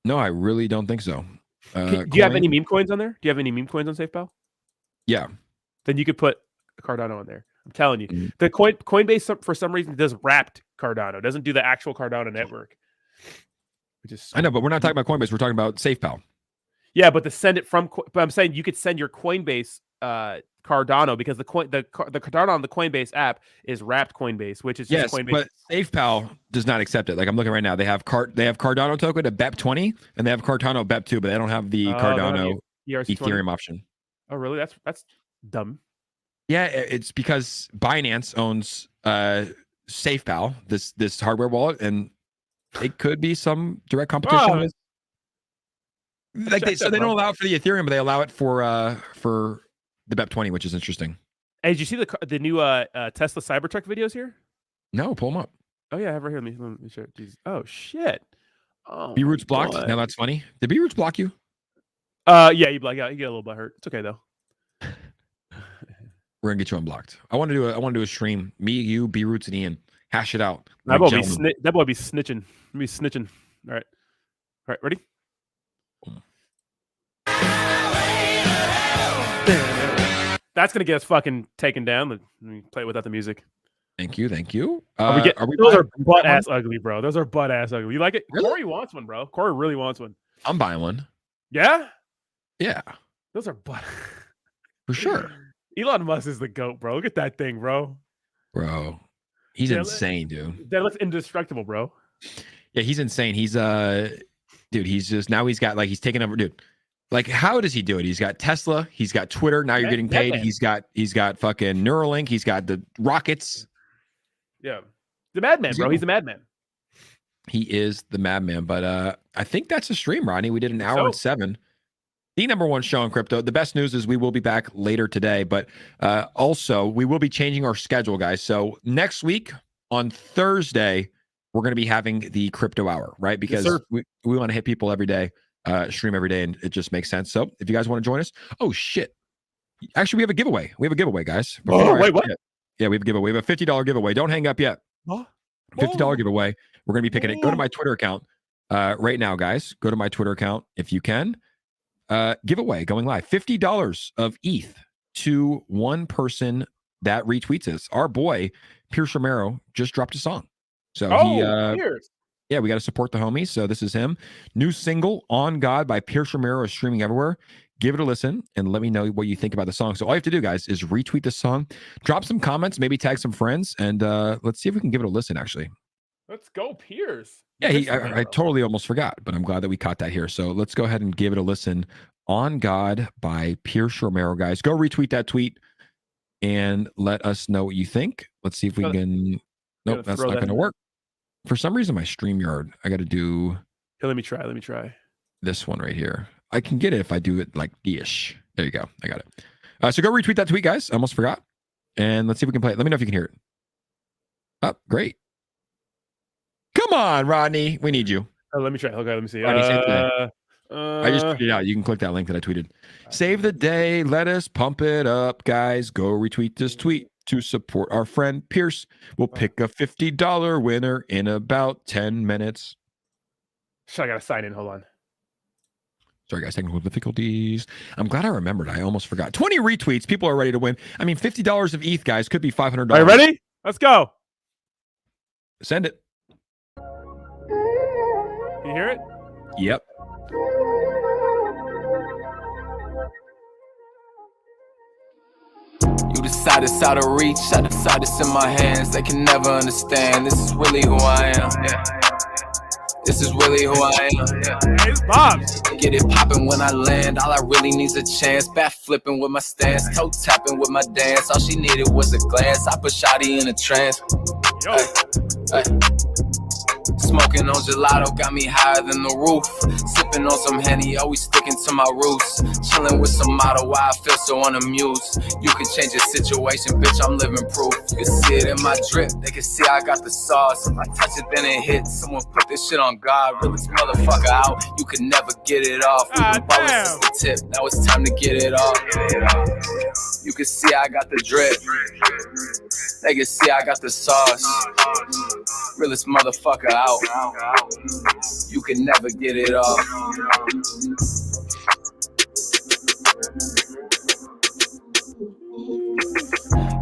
no, I really don't think so. Do you have any meme coins on there? Do you have any meme coins on SafePal? Yeah. Then you could put a Cardano on there. I'm telling you. The Coinbase for some reason does wrapped Cardano. It doesn't do the actual Cardano network. I know, but we're not talking about Coinbase. We're talking about SafePal. Yeah, but to send it from, but I'm saying you could send your Coinbase Cardano because the Cardano on the Coinbase app is wrapped Coinbase, which is just Coinbase. But SafePal does not accept it. Like I'm looking right now, they have Cardano token at BEP20 and they have Cardano BEP2, but they don't have the Cardano Ethereum option. Oh, really? That's dumb. Yeah, it's because Binance owns SafePal, this hardware wallet, and it could be some direct competition. They don't allow it for the Ethereum, but they allow it for the BEP20, which is interesting. Hey, did you see the new Tesla Cybertruck videos here? No, pull them up. Oh yeah, I have right here. Let me show it. Oh shit. Oh, B-Root's blocked. Now that's funny. Did B-Roots block you? Yeah, you block out. You get a little bit hurt. It's okay though. We're gonna get you unblocked. I want to do a stream. Me, you, B-Roots, and Ian. Hash it out. That boy be snitching. Be snitching. All right, ready? That's gonna get us fucking taken down. Let me play it without the music. Thank you. Those are butt ass ugly, bro. Those are butt ass ugly. You like it? Really? Corey wants one, bro. Corey really wants one. I'm buying one. Yeah? Yeah. Those are butt. For sure. Elon Musk is the GOAT, bro. Look at that thing, bro. Bro. He's insane, dude. That looks indestructible, bro. Yeah, he's insane. He's dude, he's taking over, dude. Like, how does he do it? He's got Tesla, he's got Twitter, now you're getting paid. He's got fucking Neuralink, he's got the rockets. Yeah. The madman, bro. He's a madman. He is the madman. But I think that's a stream, Rodney. We did an hour and 7. The #1 show in crypto. The best news is we will be back later today, but also we will be changing our schedule, guys. So next week on Thursday, we're going to be having the crypto hour, right? Because we want to hit people every day, stream every day, and it just makes sense. So if you guys want to join us, oh shit. Actually, we have a giveaway. Guys. Wait, what? Yeah, we have a giveaway. We have a $50 giveaway. Don't hang up yet. $50 giveaway. We're going to be picking it. Go to my Twitter account right now, guys. Go to my Twitter account if you can. Giveaway going live. $50 of ETH to one person that retweets us. Our boy, Pierce Romero, just dropped a song. So yeah, we got to support the homies. So this is him. New single, On God by Pierce Romero, is streaming everywhere. Give it a listen and let me know what you think about the song. So all you have to do, guys, is retweet the song, drop some comments, maybe tag some friends, and let's see if we can give it a listen, actually. Let's go, Pierce. Yeah, I totally almost forgot, but I'm glad that we caught that here. So let's go ahead and give it a listen. On God by Pierce Romero, guys. Go retweet that tweet and let us know what you think. Let's see if we can. Nope, that's not going to work. For some reason, my StreamYard, I got to do. Here, let me try. This one right here. I can get it if I do it like ish. There you go. I got it. So go retweet that tweet, guys. I almost forgot. And let's see if we can play it. Let me know if you can hear it. Oh, great. Come on, Rodney. We need you. Let me try. Okay, let me see. Rodney, I just tweeted it out. You can click that link that I tweeted. Save the day. Let us pump it up, guys. Go retweet this tweet to support our friend Pierce. We'll pick a $50 winner in about 10 minutes. I gotta sign in. Hold on. Sorry, guys. Technical difficulties. I'm glad I remembered. I almost forgot. 20 retweets. People are ready to win. I mean, $50 of ETH, guys. Could be $500. Are you ready? Let's go. Send it. Can you hear it? Yep. You decide it's out of reach, I decide it's in my hands. They can never understand. This is really who I am. Yeah. This is really who I am. Yeah. Hey, it's Bob's. Get it popping when I land. All I really need's a chance. Bat flipping with my stance, toe tapping with my dance. All she needed was a glance. I put Shotty in a trance. Yo. Hey. Smoking on gelato got me higher than the roof. Sipping on some Henny, always sticking to my roots. Chilling with some model, why I feel so unamused. You can change your situation, bitch, I'm living proof. You can see it in my drip, they can see I got the sauce. If I touch it, then it hits. Someone put this shit on God, rip this motherfucker out. You can never get it off. We've been ballin' since the tip, now it's time to get it off. You can see I got the drip. They can see I got the sauce. Realest motherfucker out. You can never get it off.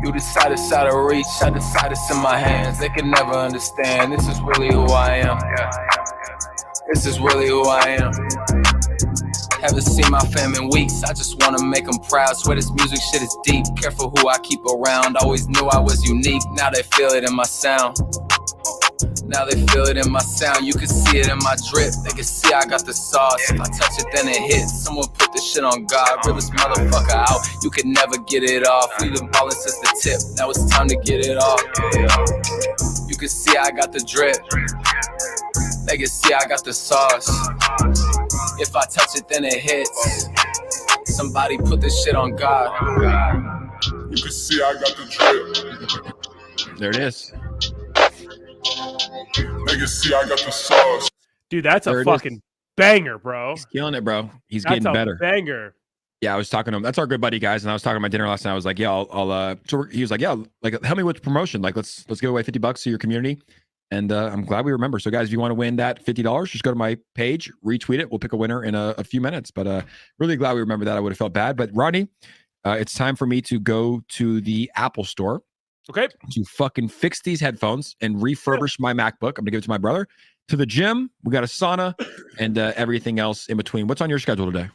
You decide it's out of reach, I decide it's in my hands. They can never understand. This is really who I am. This is really who I am. Haven't seen my fam in weeks, I just wanna make them proud. Swear this music shit is deep, careful who I keep around. Always knew I was unique, now they feel it in my sound. Now they feel it in my sound, you can see it in my drip. They can see I got the sauce, if I touch it then it hits. Someone put this shit on God, realest motherfucker out. You can never get it off, we've been ballin' since the tip. Now it's time to get it off. You can see I got the drip. They can see I got the sauce. If I touch it then it hits. Somebody put this shit on God. You can see I got the drip. There it is. They can see I got the sauce. Dude, that's a fucking banger, bro. He's killing it, bro. He's That's getting a better. banger. Yeah, I was talking to him. That's our good buddy, guys. And I was talking to my dinner last night. I was like, yeah, I'll so he was like, yeah, like help me with promotion. Like, let's give away $50 to your community. And I'm glad we remember. So, guys, if you want to win that $50, just go to my page, retweet it. We'll pick a winner in a few minutes. But really glad we remember that. I would have felt bad. But Rodney, it's time for me to go to the Apple store. Okay. To fucking fix these headphones and refurbish my MacBook. I'm gonna give it to my brother. To the gym. We got a sauna and everything else in between. What's on your schedule today?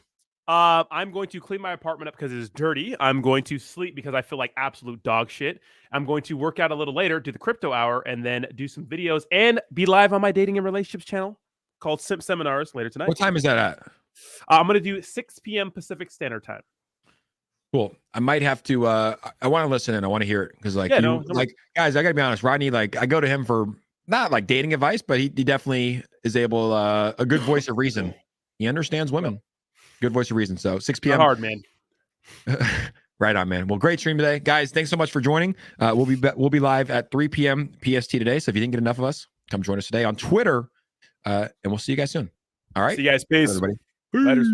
I'm going to clean my apartment up because it is dirty. I'm going to sleep because I feel like absolute dog shit. I'm going to work out a little later, do the crypto hour, and then do some videos and be live on my dating and relationships channel called Simp Seminars later tonight. What time is that at? I'm going to do 6 p.m. Pacific Standard Time. Cool. I might have to. I want to listen and I want to hear it because, like, guys, I gotta be honest. Rodney, like, I go to him for not like dating advice, but he definitely is able. A good voice of reason. He understands women. Good voice of reason. So 6 p.m. Hard, man. Right on, man. Well, great stream today, guys. Thanks so much for joining. We'll be live at 3 p.m. PST today. So if you didn't get enough of us, come join us today on Twitter, and we'll see you guys soon. All right. See you guys. Peace. Bye, everybody. Later.